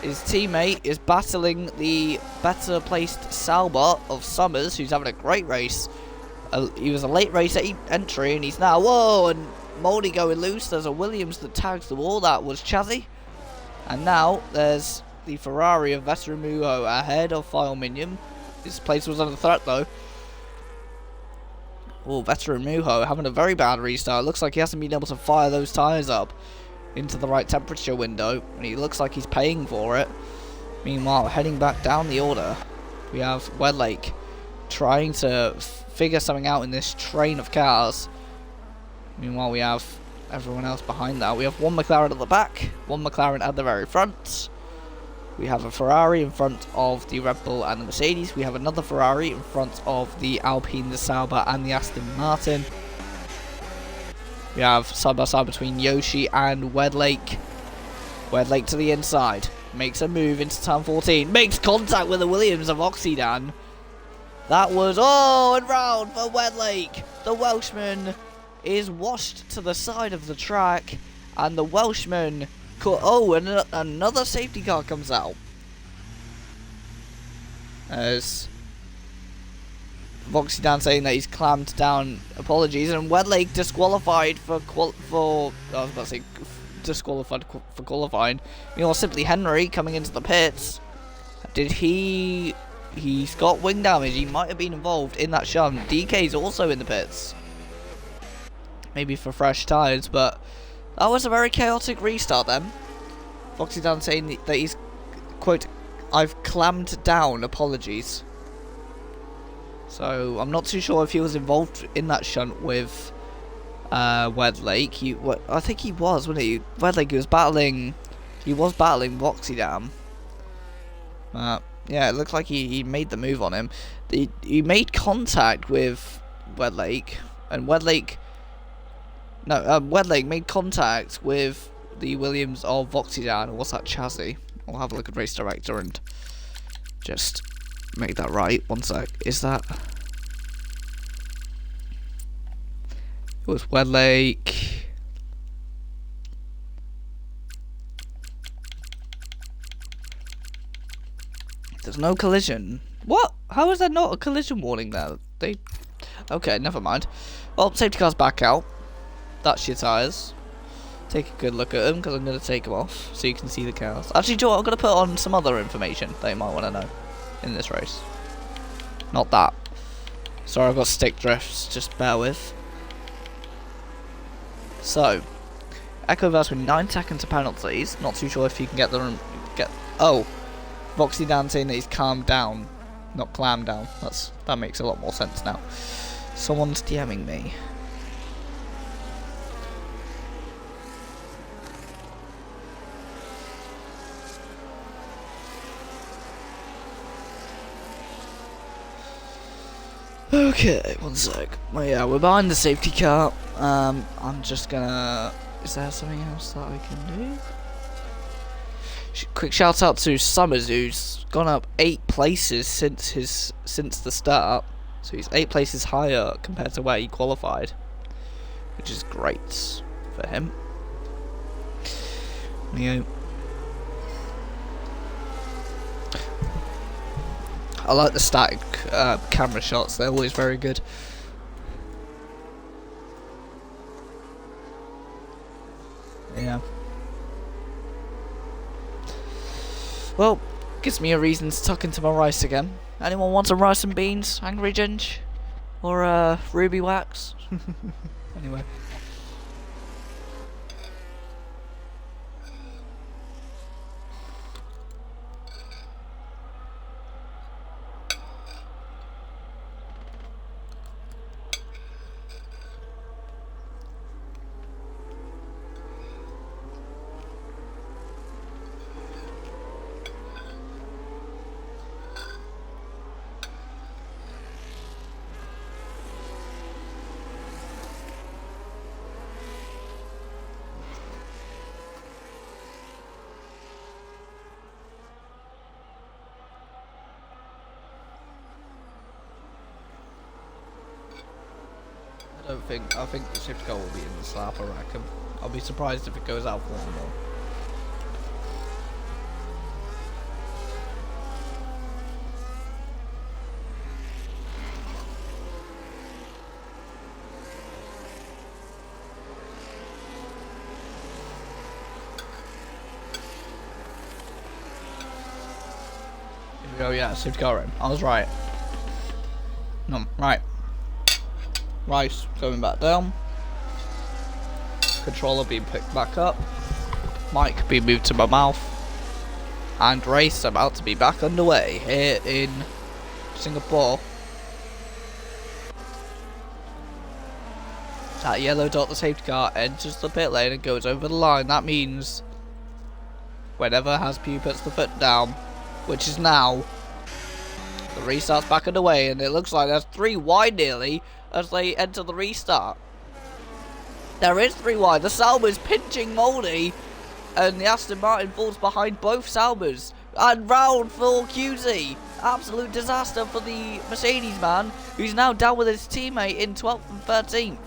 His teammate is battling the better placed Salbot of Summers, who's having a great race. He was a late race entry, and he's now, whoa, and Moldy going loose. There's a Williams that tags the wall. That was Chazzy. And now there's the Ferrari of veteran Muho ahead of File Minion. His place was under threat though. Oh, veteran Muho having a very bad restart. Looks like he hasn't been able to fire those tyres up into the right temperature window, and he looks like he's paying for it. Meanwhile, heading back down the order, we have Wedlake trying to figure something out in this train of cars. Meanwhile, we have everyone else behind that. We have one McLaren at the back, one McLaren at the very front. We have a Ferrari in front of the Red Bull and the Mercedes. We have another Ferrari in front of the Alpine, the Sauber and the Aston Martin. We have side by side between Yoshi and Wedlake. Wedlake to the inside. Makes a move into turn 14. Makes contact with the Williams of Oxydan. That was, oh, and round for Wedlake. The Welshman is washed to the side of the track. And the Welshman... Oh, and another safety car comes out. As Voxydan saying that he's clamped down apologies, and Wedlake disqualified for disqualified for qualifying. Meanwhile, Simply Henry coming into the pits. He's got wing damage. He might have been involved in that shunt. DK's also in the pits. Maybe for fresh tyres, but that was a very chaotic restart then. Voxydan saying that he's, quote, I've clammed down apologies. So, I'm not too sure if he was involved in that shunt with Wedlake. I think he was, wasn't he? Wedlake was battling Voxydan. Yeah, it looked like he made the move on him. He made contact with Wedlake, and Wedlake made contact with the Williams of Voxydan. What's that, Chazzy? I'll have a look at Race Director and just make that right. One sec. Is that... It was Wedlake. There's no collision. What? How is there not a collision warning there? Okay, never mind. Well, safety car's back out. That's your tyres. Take a good look at them, because I'm going to take them off so you can see the cars. Actually, Joe, I'm going to put on some other information that you might want to know in this race. Not that. Sorry, I've got stick drifts, just bear with. So, Echoverse with 9 seconds of penalties. Not too sure if you can get them. Oh, Voxydan saying that he's calmed down, not clammed down. That makes a lot more sense now. Someone's DMing me. Okay, one sec. Well, yeah, we're behind the safety car. I'm just gonna... Is there something else that I can do? Quick shout out to Summers, who's gone up 8 places since the start. So he's 8 places higher compared to where he qualified, which is great for him. Yeah. I like the static camera shots, they're always very good. Yeah. Well, gives me a reason to tuck into my rice again. Anyone want some rice and beans, Angry Ginge? Or Ruby Wax? Anyway. I think the shift goal will be in the slap, I reckon. I'll be surprised if it goes out for one more. Here we go, yeah, shift goal in. I was right. No, right. Rice going back down. Controller being picked back up. Mic being moved to my mouth. And race about to be back underway here in Singapore. That yellow dot, the safety car, enters the pit lane and goes over the line. That means whenever Haspu puts the foot down, which is now, the restart's back underway, and it looks like there's 3 wide nearly as they enter the restart. There is 3 wide. The Sauber's pinching Moldy, and the Aston Martin falls behind both Saubers. And round for QZ. Absolute disaster for the Mercedes man, who's now down with his teammate in 12th and 13th.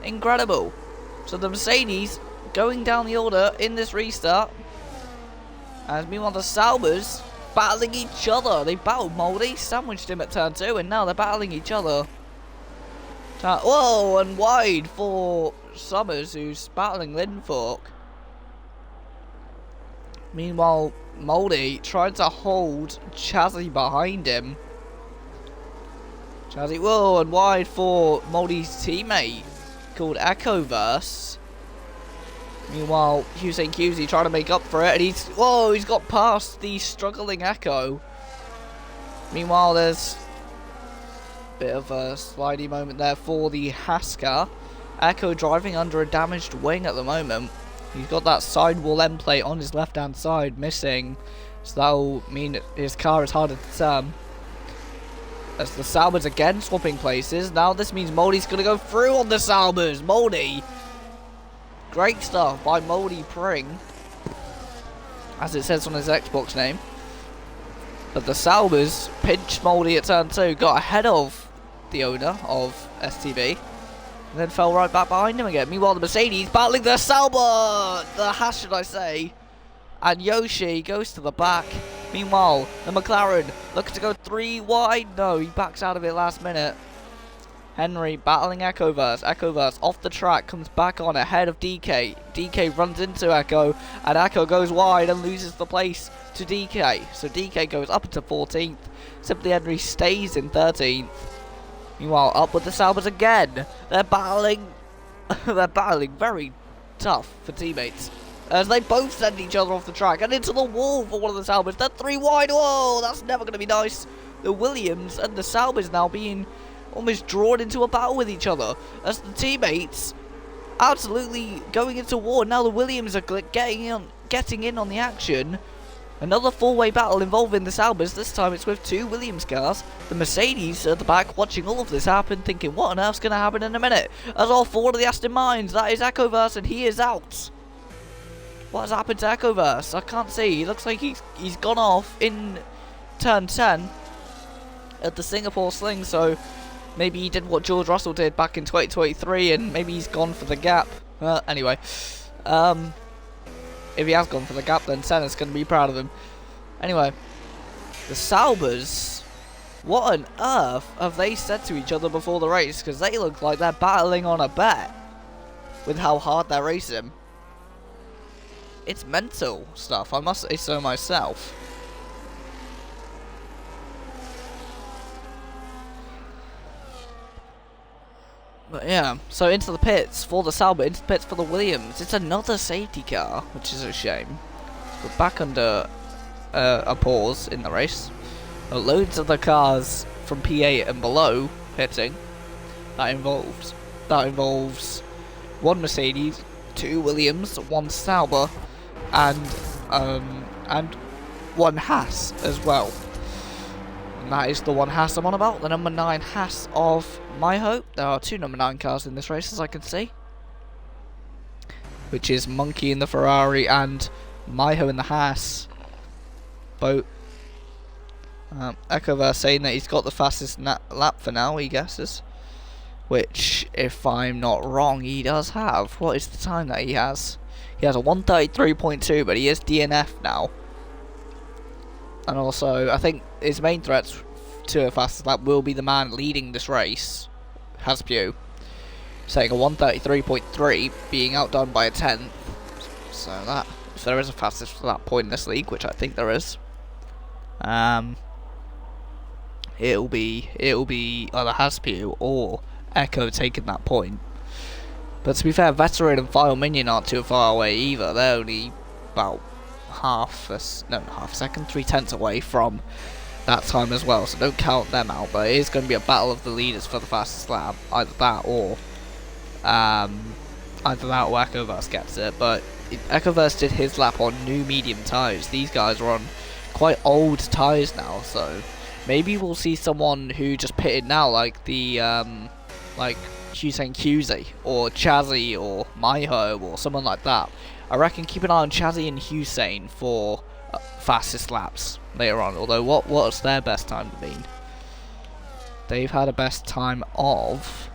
Incredible. So the Mercedes going down the order in this restart. As meanwhile the Saubers battling each other. They battled Moldy, sandwiched him at turn 2, and now they're battling each other. Whoa, and wide for Summers, who's battling Lindfork. Meanwhile, Moldy trying to hold Chazzy behind him. Chazzy, whoa, and wide for Moldy's teammate called Echoverse. Meanwhile, Hussein QZ trying to make up for it, and he's got past the struggling Echo. Meanwhile, there's bit of a slidey moment there for the Haska. Echo driving under a damaged wing at the moment. He's got that sidewall end plate on his left hand side missing, so that'll mean his car is harder to turn. As the Saubers again swapping places. Now this means Moldy's gonna go through on the Saubers. Moldy, great stuff by Moldy Pring, as it says on his Xbox name. But the Saubers pinched Moldy at turn 2, got ahead of the owner of STB, and then fell right back behind him again. Meanwhile, the Mercedes battling the Sauber, the Haas should I say, and Yoshi goes to the back. Meanwhile, the McLaren looking to go 3 wide. No, he backs out of it last minute. Henry battling Echoverse. Echoverse off the track, comes back on ahead of DK. DK runs into Echo, and Echo goes wide and loses the place to DK. So DK goes up into 14th. Simply Henry stays in 13th. Meanwhile, up with the Saubers again. They're battling. They're battling very tough for teammates, as they both send each other off the track and into the wall for one of the Saubers. They're 3 wide. Whoa, that's never going to be nice. The Williams and the Saubers now being almost drawn into a battle with each other, as the teammates absolutely going into war. Now the Williams are getting in on the action. Another 4-way battle involving the Saubers. This time it's with 2 Williams cars. The Mercedes at the back watching all of this happen, thinking what on earth's going to happen in a minute, as all 4 of the Aston Martins. That is Echoverse, and he is out. What has happened to Echoverse? I can't see. He looks like he's gone off in turn 10 at the Singapore Sling, so maybe he did what George Russell did back in 2023, and maybe he's gone for the gap. Anyway, if he has gone for the gap, then Senna's going to be proud of him. Anyway, the Saubers, what on earth have they said to each other before the race? Because they look like they're battling on a bet with how hard they're racing. it's mental stuff, I must say so myself. But yeah, so into the pits for the Sauber, into the pits for the Williams. It's another safety car, which is a shame. We're back under a pause in the race. Loads of the cars from P8 and below pitting. That involves one Mercedes, two Williams, one Sauber, and one Haas as well. And that is the one Haas I'm on about, the number 9 Haas of Maiho. There are two number 9 cars in this race, as I can see, which is Monkey in the Ferrari and Maiho in the Haas. Both. Ekover saying that he's got the fastest lap for now, he guesses. Which, if I'm not wrong, he does have. What is the time that he has? He has a 1:33.2, but he is DNF now. And also, I think his main threats to a fastest lap will be the man leading this race, Haspew, saying a 1:33.3, being outdone by a 10th. So that, if there is a fastest lap point in this league, which I think there is, it'll be either Haspew or Echo taking that point. But to be fair, Veteran and File Minion aren't too far away either. They're only about half a second, 3/10 away from that time as well, so don't count them out. But it is going to be a battle of the leaders for the fastest lap, either that or Echoverse gets it. But Echoverse did his lap on new medium tyres. These guys are on quite old tyres now, so maybe we'll see someone who just pitted now, like the like Hussein Cusey or Chazzy or Maiho or someone like that. I reckon keep an eye on Chazzy and Hussein for fastest laps later on. Although what's their best time been? They've had a best time of,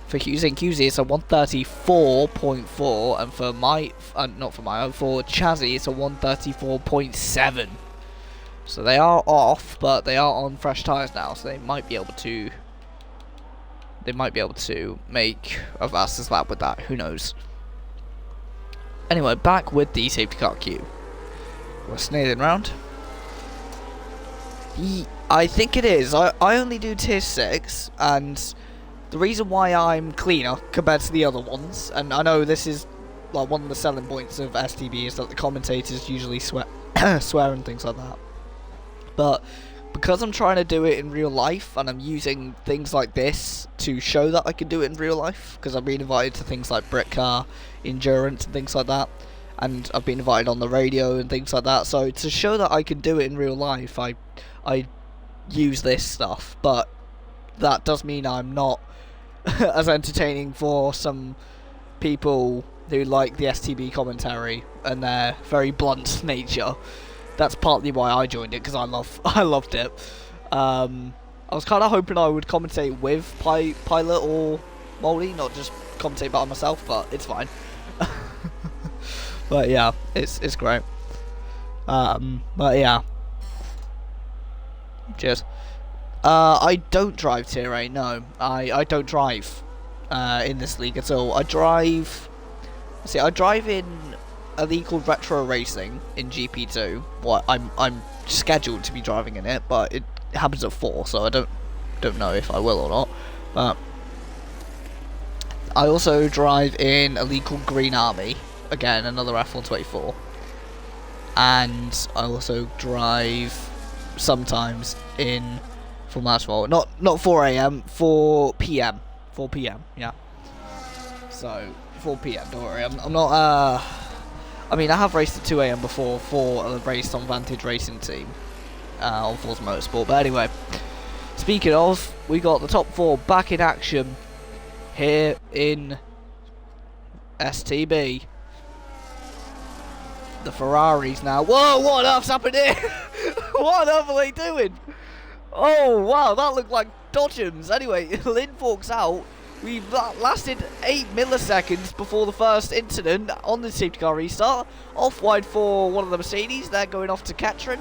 for Hussein Cusey it's a 1:34.4, and for for Chazzy it's a 1:34.7. So they are off, but they are on fresh tyres now, so they might be able to make a fastest lap with that. Who knows? Anyway, back with the safety car queue. We're snailing round. I think it is. I only do tier 6, and the reason why I'm cleaner compared to the other ones, and I know this is like one of the selling points of STB, is that the commentators usually swear and things like that. But because I'm trying to do it in real life, and I'm using things like this to show that I can do it in real life, because I've been invited to things like Brit Car, Endurance and things like that, and I've been invited on the radio and things like that, so to show that I can do it in real life, I use this stuff. But that does mean I'm not as entertaining for some people who like the STB commentary and their very blunt nature. That's partly why I joined it, because I loved it. I was kind of hoping I would commentate with Pilot or Moldy, not just commentate by myself, but it's fine. But yeah, it's great. But yeah. Cheers. I don't drive tier 8, no. I don't drive in this league at all. I drive in a league called Retro Racing in GP2. Well, I'm scheduled to be driving in it, but it happens at 4, so I don't know if I will or not. But I also drive in a league called Green Army, again another F124, and I also drive sometimes in Full Match Vault. Not 4 AM, 4 PM. 4 PM, yeah. So 4 PM. Don't worry, I'm not. I mean, I have raced at 2 AM before for a race on Vantage Racing Team on Forza Motorsport. But anyway, speaking of, we got the top 4 back in action here in STB. The Ferraris now. Whoa, what on earth's happened here? What on earth are they doing? Oh, wow, that looked like dodgems. Anyway, Lindfork's out. We've lasted 8 milliseconds before the first incident on the safety car restart. Off wide for one of the Mercedes. They're going off to Katrin.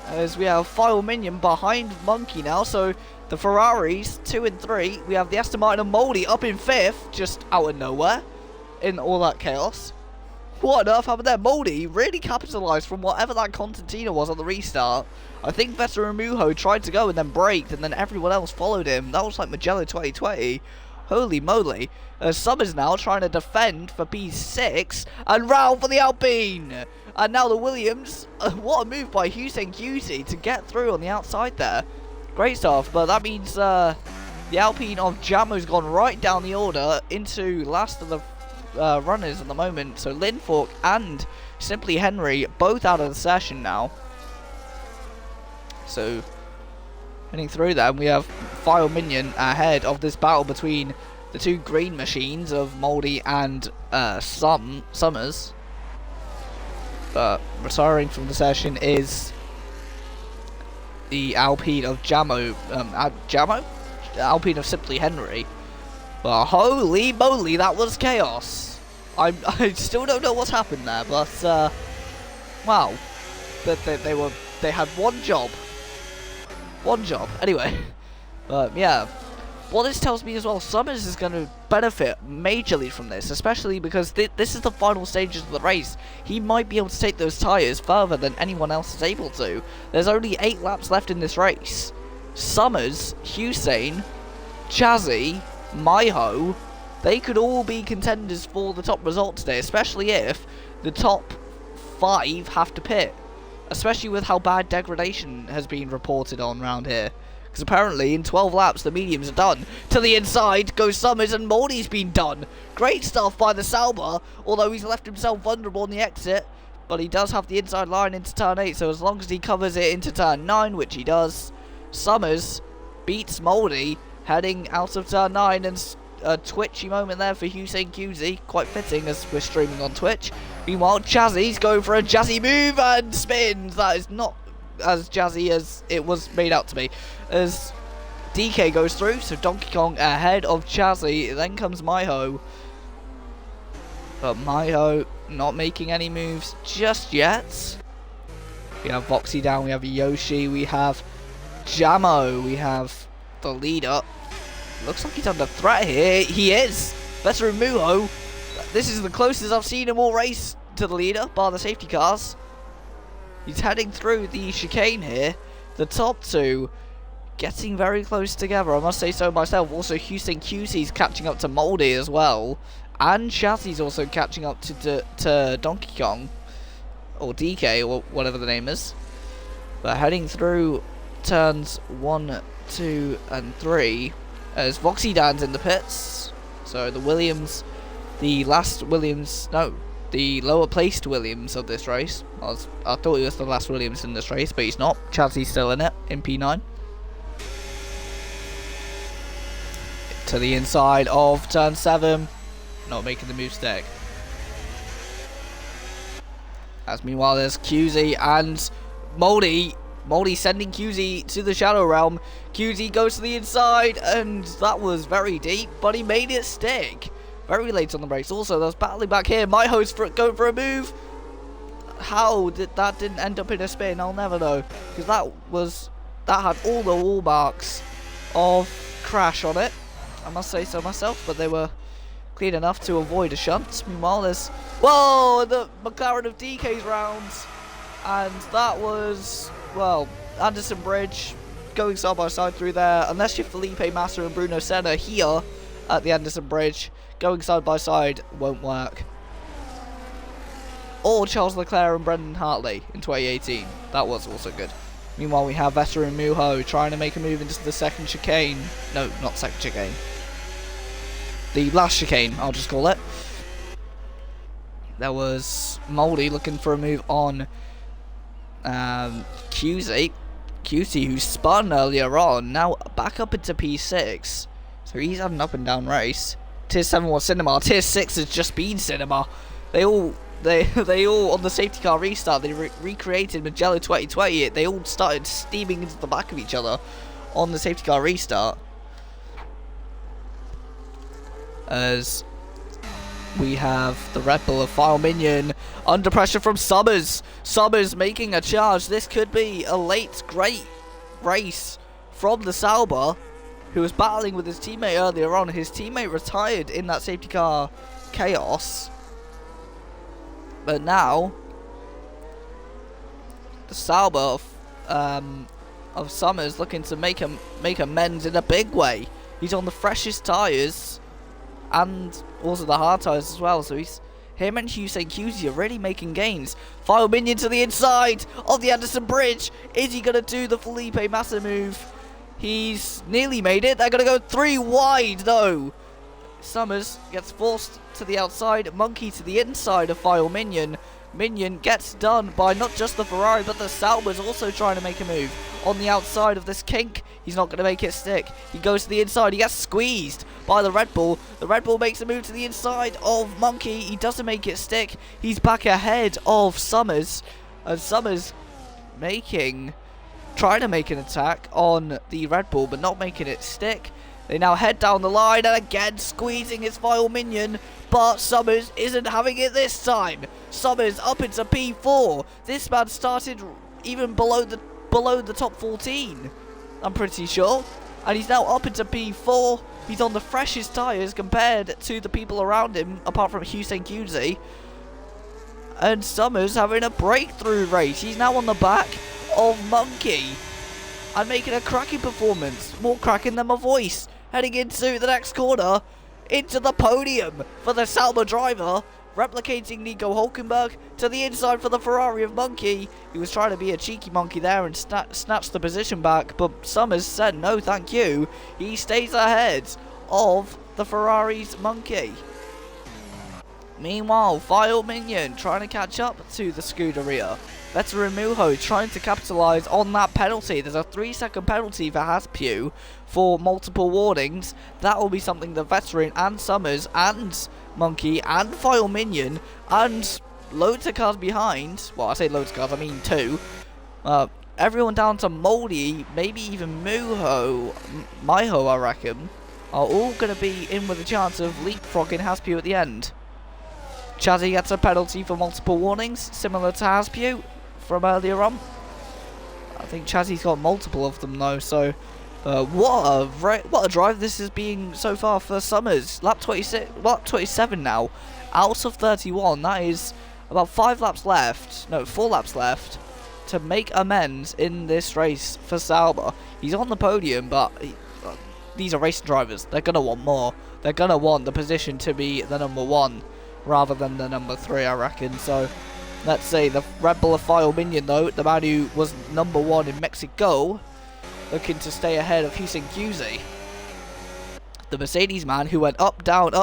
As we have File Minion behind Monkey now. So the Ferraris, 2 and 3. We have the Aston Martin and Moldy up in 5th, just out of nowhere, in all that chaos. What on earth happened there? Moldy really capitalised from whatever that Constantino was on the restart. I think Veteran Mujo tried to go and then braked, and then everyone else followed him. That was like Magellan 2020. Holy moly. Summers now trying to defend for P6 and round for the Alpine. And now the Williams. What a move by Hussein QC to get through on the outside there. Great stuff, but that means the Alpine of Jamo's gone right down the order into last of the runners at the moment. So Linfork and Simply Henry both out of the session now. So heading through that, we have File Minion ahead of this battle between the two green machines of Moldy and Summers. But retiring from the session is the Alpine of Jamo. Alpine of Simply Henry. But holy moly, that was chaos. I still don't know what's happened there, but wow, they had one job. Anyway, but yeah, what this tells me as well, Summers is going to benefit majorly from this, especially because this is the final stages of the race. He might be able to take those tyres further than anyone else is able to. There's only 8 laps left in this race. Summers, Hussein, Chazzy, Miho, they could all be contenders for the top result today, especially if the top 5 have to pit. Especially with how bad degradation has been reported on around here. Because apparently in 12 laps the mediums are done. To the inside goes Summers and Moldy's been done. Great stuff by the Sauber, although he's left himself vulnerable on the exit. But he does have the inside line into turn 8, so as long as he covers it into turn 9, which he does, Summers beats Moldy heading out of turn 9, and a twitchy moment there for Hussein QZ, quite fitting as we're streaming on Twitch. Meanwhile, Jazzy's going for a jazzy move and spins. That is not as jazzy as it was made out to be. As DK goes through, so Donkey Kong ahead of Jazzy. Then comes Miho. But Miho not making any moves just yet. We have Voxy down, we have Yoshi, we have Jamo, we have the leader. Looks like he's under threat here. He is. Veteran Muho. This is the closest I've seen him all race to the leader, bar the safety cars. He's heading through the chicane here. The top two getting very close together, I must say so myself. Also, Hussein QC's catching up to Moldy as well. And Chassis also catching up to Donkey Kong. Or DK, or whatever the name is. But heading through turns 1, 2, and 3. As Voxy Dan's in the pits. So the Williams, the last Williams, no, the lower placed Williams of this race. I thought he was the last Williams in this race, but he's not. Chadsy's still in it, in P9. To the inside of turn 7. Not making the move stick. As meanwhile there's QZ and Moldy. Moldy sending QZ to the Shadow Realm. QZ goes to the inside, and that was very deep, but he made it stick. Very late on the brakes. Also, there's battling back here. My host going for a move. How did that didn't end up in a spin? I'll never know, because that had all the wall marks of crash on it. I must say so myself, but they were clean enough to avoid a shunt. Meanwhile, there's the McLaren of DK's rounds, and that was, well, Anderson Bridge going side by side through there. Unless you're Felipe Massa and Bruno Senna here at the Anderson Bridge, going side by side won't work. Or Charles Leclerc and Brendan Hartley in 2018. That was also good. Meanwhile, we have Veteran Mujo trying to make a move into the second chicane. No, not second chicane. The last chicane, I'll just call it. There was Moldy looking for a move on QZ, who spun earlier on, now back up into P6. So he's had an up and down race. Tier 7 was Cinema, Tier 6 has just been Cinema. They all on the safety car restart, they recreated Magellan 2020. They all started steaming into the back of each other on the safety car restart. As we have the Red Bull of File Minion under pressure from Summers. Summers making a charge. This could be a late great race from the Sauber, who was battling with his teammate earlier on. His teammate retired in that safety car chaos. But now, the Sauber of Summers looking to make amends in a big way. He's on the freshest tyres, and also the hard tyres as well. So him and Hussein Cusi are really making gains. Final Minion to the inside of the Anderson Bridge. Is he going to do the Felipe Massa move? He's nearly made it. They're going to go 3 wide though. Summers gets forced to the outside. Monkey to the inside of Final Minion. Minion gets done by not just the Ferrari, but the Sauber's also trying to make a move. On the outside of this kink, he's not going to make it stick. He goes to the inside. He gets squeezed by the Red Bull. The Red Bull makes a move to the inside of Monkey. He doesn't make it stick. He's back ahead of Summers. And Summers trying to make an attack on the Red Bull, but not making it stick. They now head down the line, and again squeezing his Final Minion, but Summers isn't having it this time. Summers up into P4. This man started even below the top 14, I'm pretty sure, and he's now up into P4. He's on the freshest tyres compared to the people around him, apart from Hussein Cusi. And Summers having a breakthrough race. He's now on the back of Monkey and making a cracking performance, more cracking than my voice. Heading into the next corner, into the podium for the Sauber driver, replicating Nico Hulkenberg to the inside for the Ferrari of Monkey. He was trying to be a cheeky monkey there and snatched the position back, but Summers said no thank you. He stays ahead of the Ferrari's Monkey. Meanwhile, Final Minion trying to catch up to the Scuderia. Veteran Mujo trying to capitalise on that penalty. There's a 3-second penalty for Haspu for multiple warnings. That will be something the Veteran and Summers and Monkey and Final Minion and loads of cars behind. Well, I say loads of cars, I mean 2. Everyone down to Moldy, maybe even Mujo, Miho I reckon, are all going to be in with a chance of leapfrogging Haspu at the end. Chazzy gets a penalty for multiple warnings, similar to Haspu from earlier on. I think Chazzy's got multiple of them though, so what a drive this is being so far for Summers. Lap 27 now, out of 31. That is about 4 laps left to make amends in this race for Sauber. He's on the podium, but these are racing drivers. They're going to want more. They're going to want the position to be the number 1 rather than the number 3, I reckon. So let's say the Red Bull of Final Minion though, the man who was number 1 in Mexico, looking to stay ahead of Hussein Cusi. The Mercedes man who went up down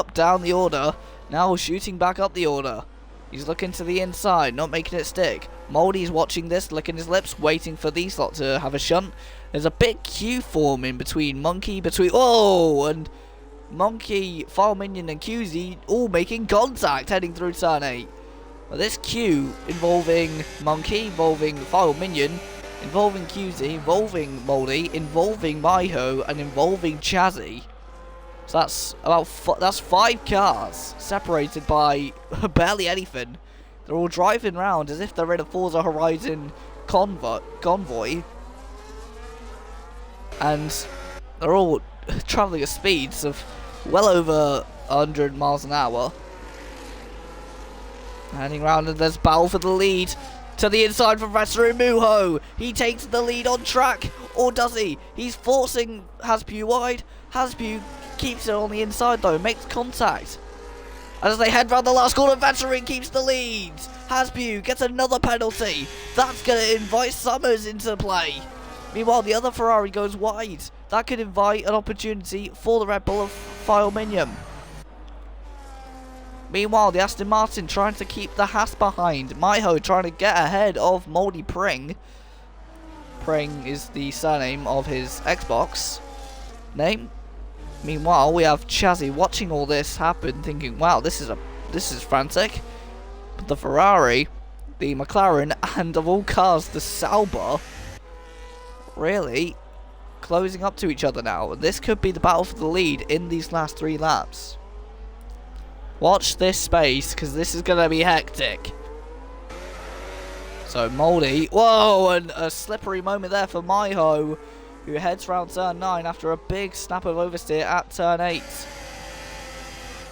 the order, now shooting back up the order. He's looking to the inside, not making it stick. Moldy's watching this, licking his lips, waiting for these lot to have a shunt. There's a big queue forming between Monkey, and Monkey, Final Minion and Cusi all making contact heading through turn 8. Well, this queue involving Monkey, involving Final Minion, involving Cusi, involving Moldy, involving Miho, and involving Chazzy. So that's 5 cars separated by barely anything. They're all driving around as if they're in a Forza Horizon convoy, and they're all travelling at speeds of well over 100 miles an hour. Heading around, and there's battle for the lead. To the inside from Veteran Mujo. He takes the lead on track, or does he? He's forcing Haspu wide. Haspu keeps it on the inside though, makes contact. And as they head round the last corner, Veteran keeps the lead. Haspu gets another penalty. That's going to invite Summers into play. Meanwhile, the other Ferrari goes wide. That could invite an opportunity for the Red Bull of Final Minion. Meanwhile, the Aston Martin trying to keep the Haas behind. Miho trying to get ahead of Moldy Pring. Pring is the surname of his Xbox name. Meanwhile, we have Chazzy watching all this happen, thinking, "Wow, this is frantic." But the Ferrari, the McLaren, and of all cars, the Sauber, really closing up to each other now. This could be the battle for the lead in these last 3 laps. Watch this space, because this is going to be hectic. So Moldy, whoa, and a slippery moment there for Miho, who heads round turn 9 after a big snap of oversteer at turn 8.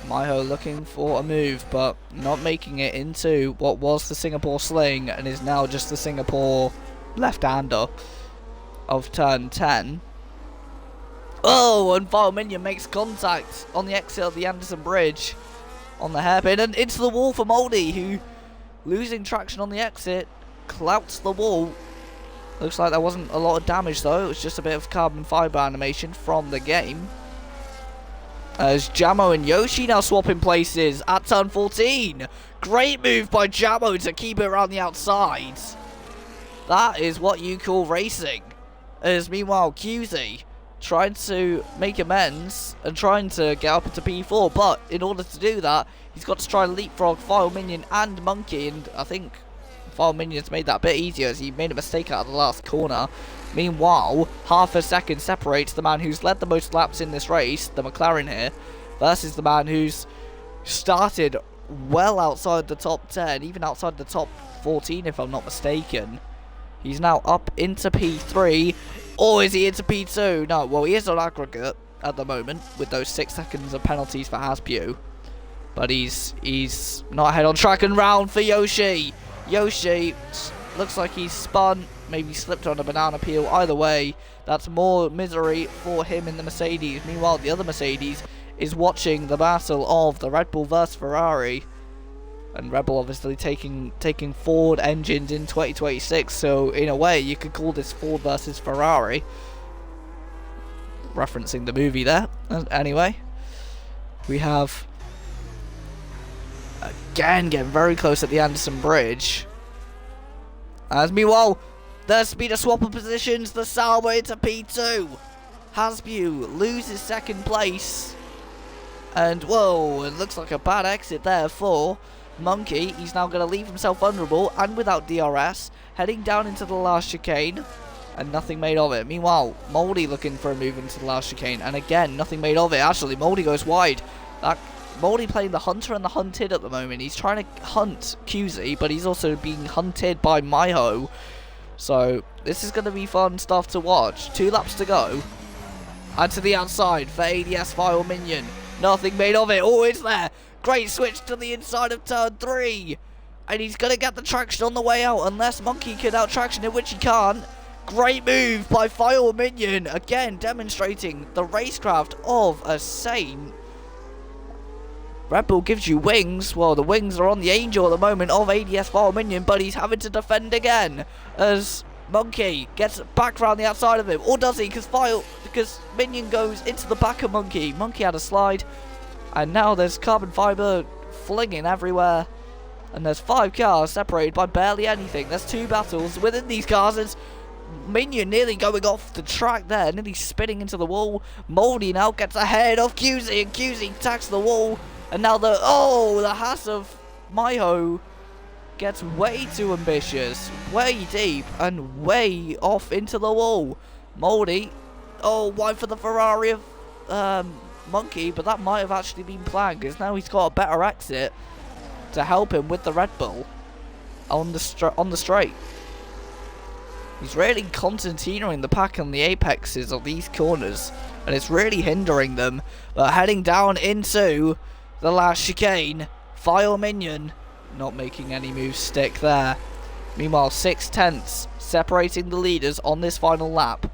Maiho looking for a move, but not making it into what was the Singapore sling and is now just the Singapore left-hander of turn 10. Oh, and Vile Minion makes contact on the exit of the Anderson Bridge on the hairpin and into the wall for Moldy, who, losing traction on the exit, clouts the wall. Looks like there wasn't a lot of damage though, it was just a bit of carbon fibre animation from the game. As Jamo and Yoshi now swapping places at turn 14. Great move by Jamo to keep it around the outside. That is what you call racing. As meanwhile QZ trying to make amends and trying to get up into P4, but in order to do that, he's got to try and leapfrog File Minion and Monkey, and I think File Minion's made that a bit easier as he made a mistake out of the last corner. Meanwhile, half a second separates the man who's led the most laps in this race, the McLaren here, versus the man who's started well outside the top 10, even outside the top 14 if I'm not mistaken. He's now up into P3, or is he into P2? No, well he is on aggregate at the moment with those 6 seconds of penalties for Hasbu. But he's not ahead on track and round for Yoshi. Yoshi looks like he's spun, maybe slipped on a banana peel. Either way, that's more misery for him in the Mercedes. Meanwhile, the other Mercedes is watching the battle of the Red Bull versus Ferrari. And Red Bull obviously taking Ford engines in 2026. So in a way, you could call this Ford versus Ferrari. Referencing the movie there. Anyway, we have again getting very close at the Anderson Bridge. As meanwhile, there's been a swap of positions. The Salwa into P2. Hasbu loses second place. And whoa, it looks like a bad exit there for Monkey. He's now going to leave himself vulnerable and without DRS, heading down into the last chicane. And nothing made of it. Meanwhile, Moldy looking for a move into the last chicane. And again, nothing made of it. Actually, Moldy goes wide. Moldy playing the hunter and the hunted at the moment. He's trying to hunt QZ, but he's also being hunted by Maiho. So, this is going to be fun stuff to watch. 2 laps to go. And to the outside for ADS Vile Minion. Nothing made of it. Oh, it's there. Great switch to the inside of turn 3. And he's going to get the traction on the way out, unless Monkey can out-traction it, which he can't. Great move by Vile Minion. Again, demonstrating the racecraft of a saint. Red Bull gives you wings. Well, the wings are on the Angel at the moment of ADS Vile Minion, but he's having to defend again as Monkey gets back around the outside of him. Or does he? Because Minion goes into the back of Monkey. Monkey had a slide. And now there's carbon fibre flinging everywhere. And there's 5 cars separated by barely anything. There's 2 battles within these cars. It's Minion nearly going off the track there, nearly spinning into the wall. Moldy now gets ahead of QZ, and QZ attacks the wall. And now the Haas of Maiho gets way too ambitious, way deep, and way off into the wall. Moldy, wide for the Ferrari of Monkey, but that might have actually been planned, because now he's got a better exit to help him with the Red Bull on the straight. He's really concertinaing the pack on the apexes of these corners, and it's really hindering them. But heading down into the last chicane, Vile Minion not making any moves stick there. Meanwhile, 6 tenths separating the leaders on this final lap.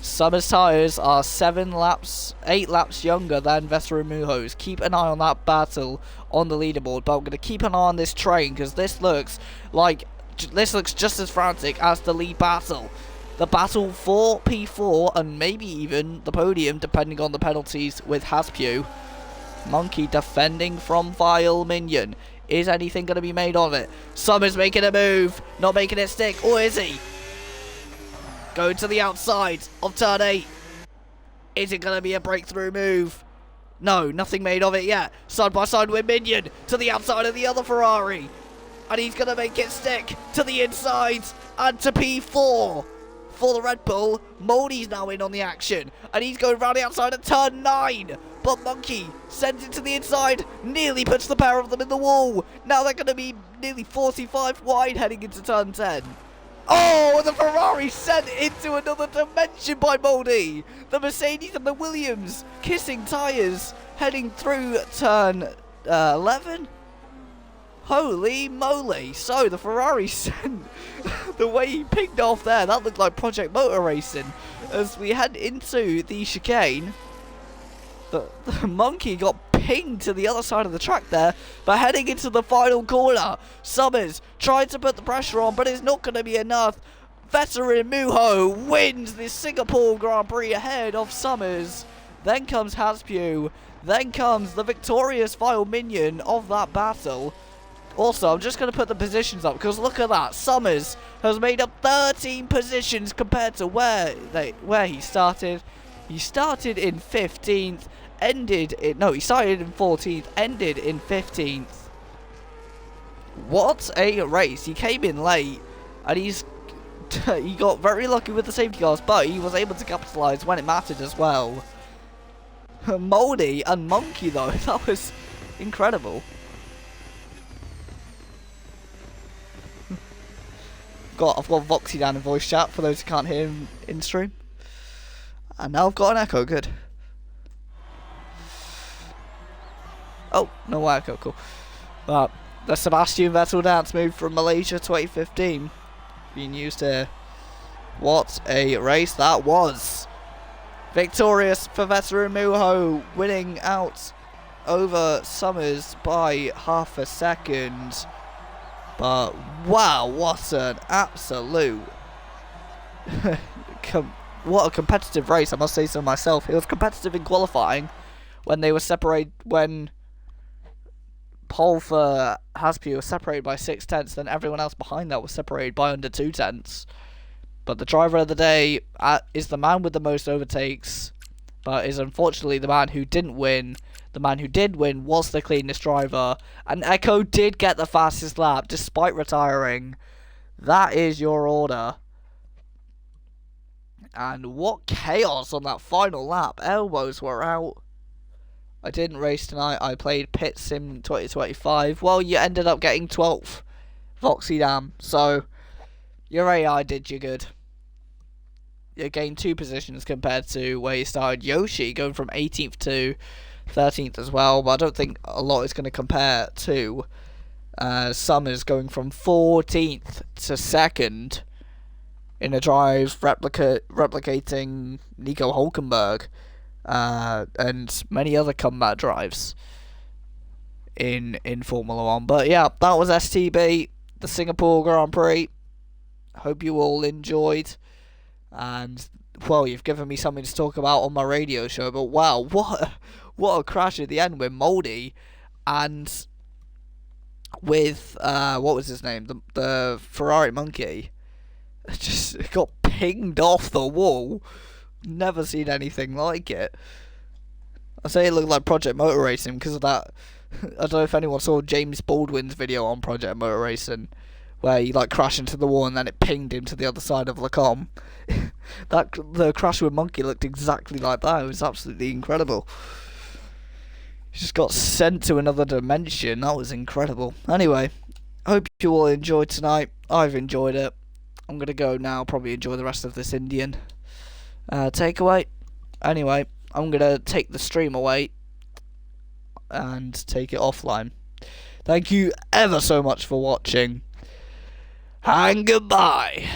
Summer's tyres are 8 laps younger than Vesser and Mujo's. Keep an eye on that battle on the leaderboard, but I'm going to keep an eye on this train, because this looks just as frantic as the lead battle. The battle for P4 and maybe even the podium, depending on the penalties with Hasbu. Monkey defending from Vile Minion. Is anything going to be made of it? Summer's making a move, not making it stick, or is he? Going to the outside of turn 8. Is it going to be a breakthrough move? No, nothing made of it yet. Side by side with Minion to the outside of the other Ferrari. And he's going to make it stick to the inside and to P4 for the Red Bull. Moldy's now in on the action. And he's going round the outside at turn 9. But Monkey sends it to the inside. Nearly puts the pair of them in the wall. Now they're going to be nearly 45 wide heading into turn 10. Oh, the Ferrari sent into another dimension by Moldy. The Mercedes and the Williams kissing tyres, heading through turn 11. Holy moly. So the Ferrari sent, the way he pinged off there, that looked like Project Motor Racing. As we head into the chicane, the monkey got pinged to the other side of the track there, but heading into the final corner, Summers tried to put the pressure on, but it's not going to be enough. Veteran Muho wins the Singapore Grand Prix ahead of Summers. Then comes Haspue. Then comes the victorious final minion of that battle. Also, I'm just going to put the positions up, because look at that. Summers has made up 13 positions compared to where he started. He started in 15th, he started in 14th, ended in 15th. What a race. He came in late, and he got very lucky with the safety cars, but he was able to capitalise when it mattered as well. Moldy and Monkey, though, that was incredible. I've got Voxy down in voice chat for those who can't hear him in stream. And now I've got an echo, good. Oh, no echo, cool. But the Sebastian Vettel dance move from Malaysia 2015 being used here. What a race that was. Victorious for Veteran Muho, winning out over Summers by half a second. But wow, what an absolute what a competitive race, I must say so myself. It was competitive in qualifying when they were separated, when pole for Haspue was separated by 6/10, then everyone else behind that was separated by under 2/10. But the driver of the day is the man with the most overtakes, but is unfortunately the man who didn't win. The man who did win was the cleanest driver, and Echo did get the fastest lap despite retiring. That is your order. And what chaos on that final lap. Elbows were out. I didn't race tonight. I played Pit Sim 2025. Well, you ended up getting 12th. Voxy Dam. So, your AI did you good. You gained 2 positions compared to where you started. Yoshi going from 18th to 13th as well. But I don't think a lot is going to compare to Summers going from 14th to 2nd. In a drive replicating Nico Hulkenberg and many other comeback drives in Formula 1. But yeah, that was STB, the Singapore Grand Prix. Hope you all enjoyed. And, well, you've given me something to talk about on my radio show. But wow, what a crash at the end with Moldy and with, what was his name? The Ferrari monkey. Just got pinged off the wall. Never seen anything like it. I say it looked like Project Motor Racing because of that. I don't know if anyone saw James Baldwin's video on Project Motor Racing, where he like crashed into the wall and then it pinged him to the other side of Lacombe. The crash with Monkey looked exactly like that. It was absolutely incredible. He just got sent to another dimension. That was incredible. Anyway, hope you all enjoyed tonight. I've enjoyed it. I'm going to go now, probably enjoy the rest of this Indian takeaway. Anyway, I'm going to take the stream away and take it offline. Thank you ever so much for watching. And goodbye.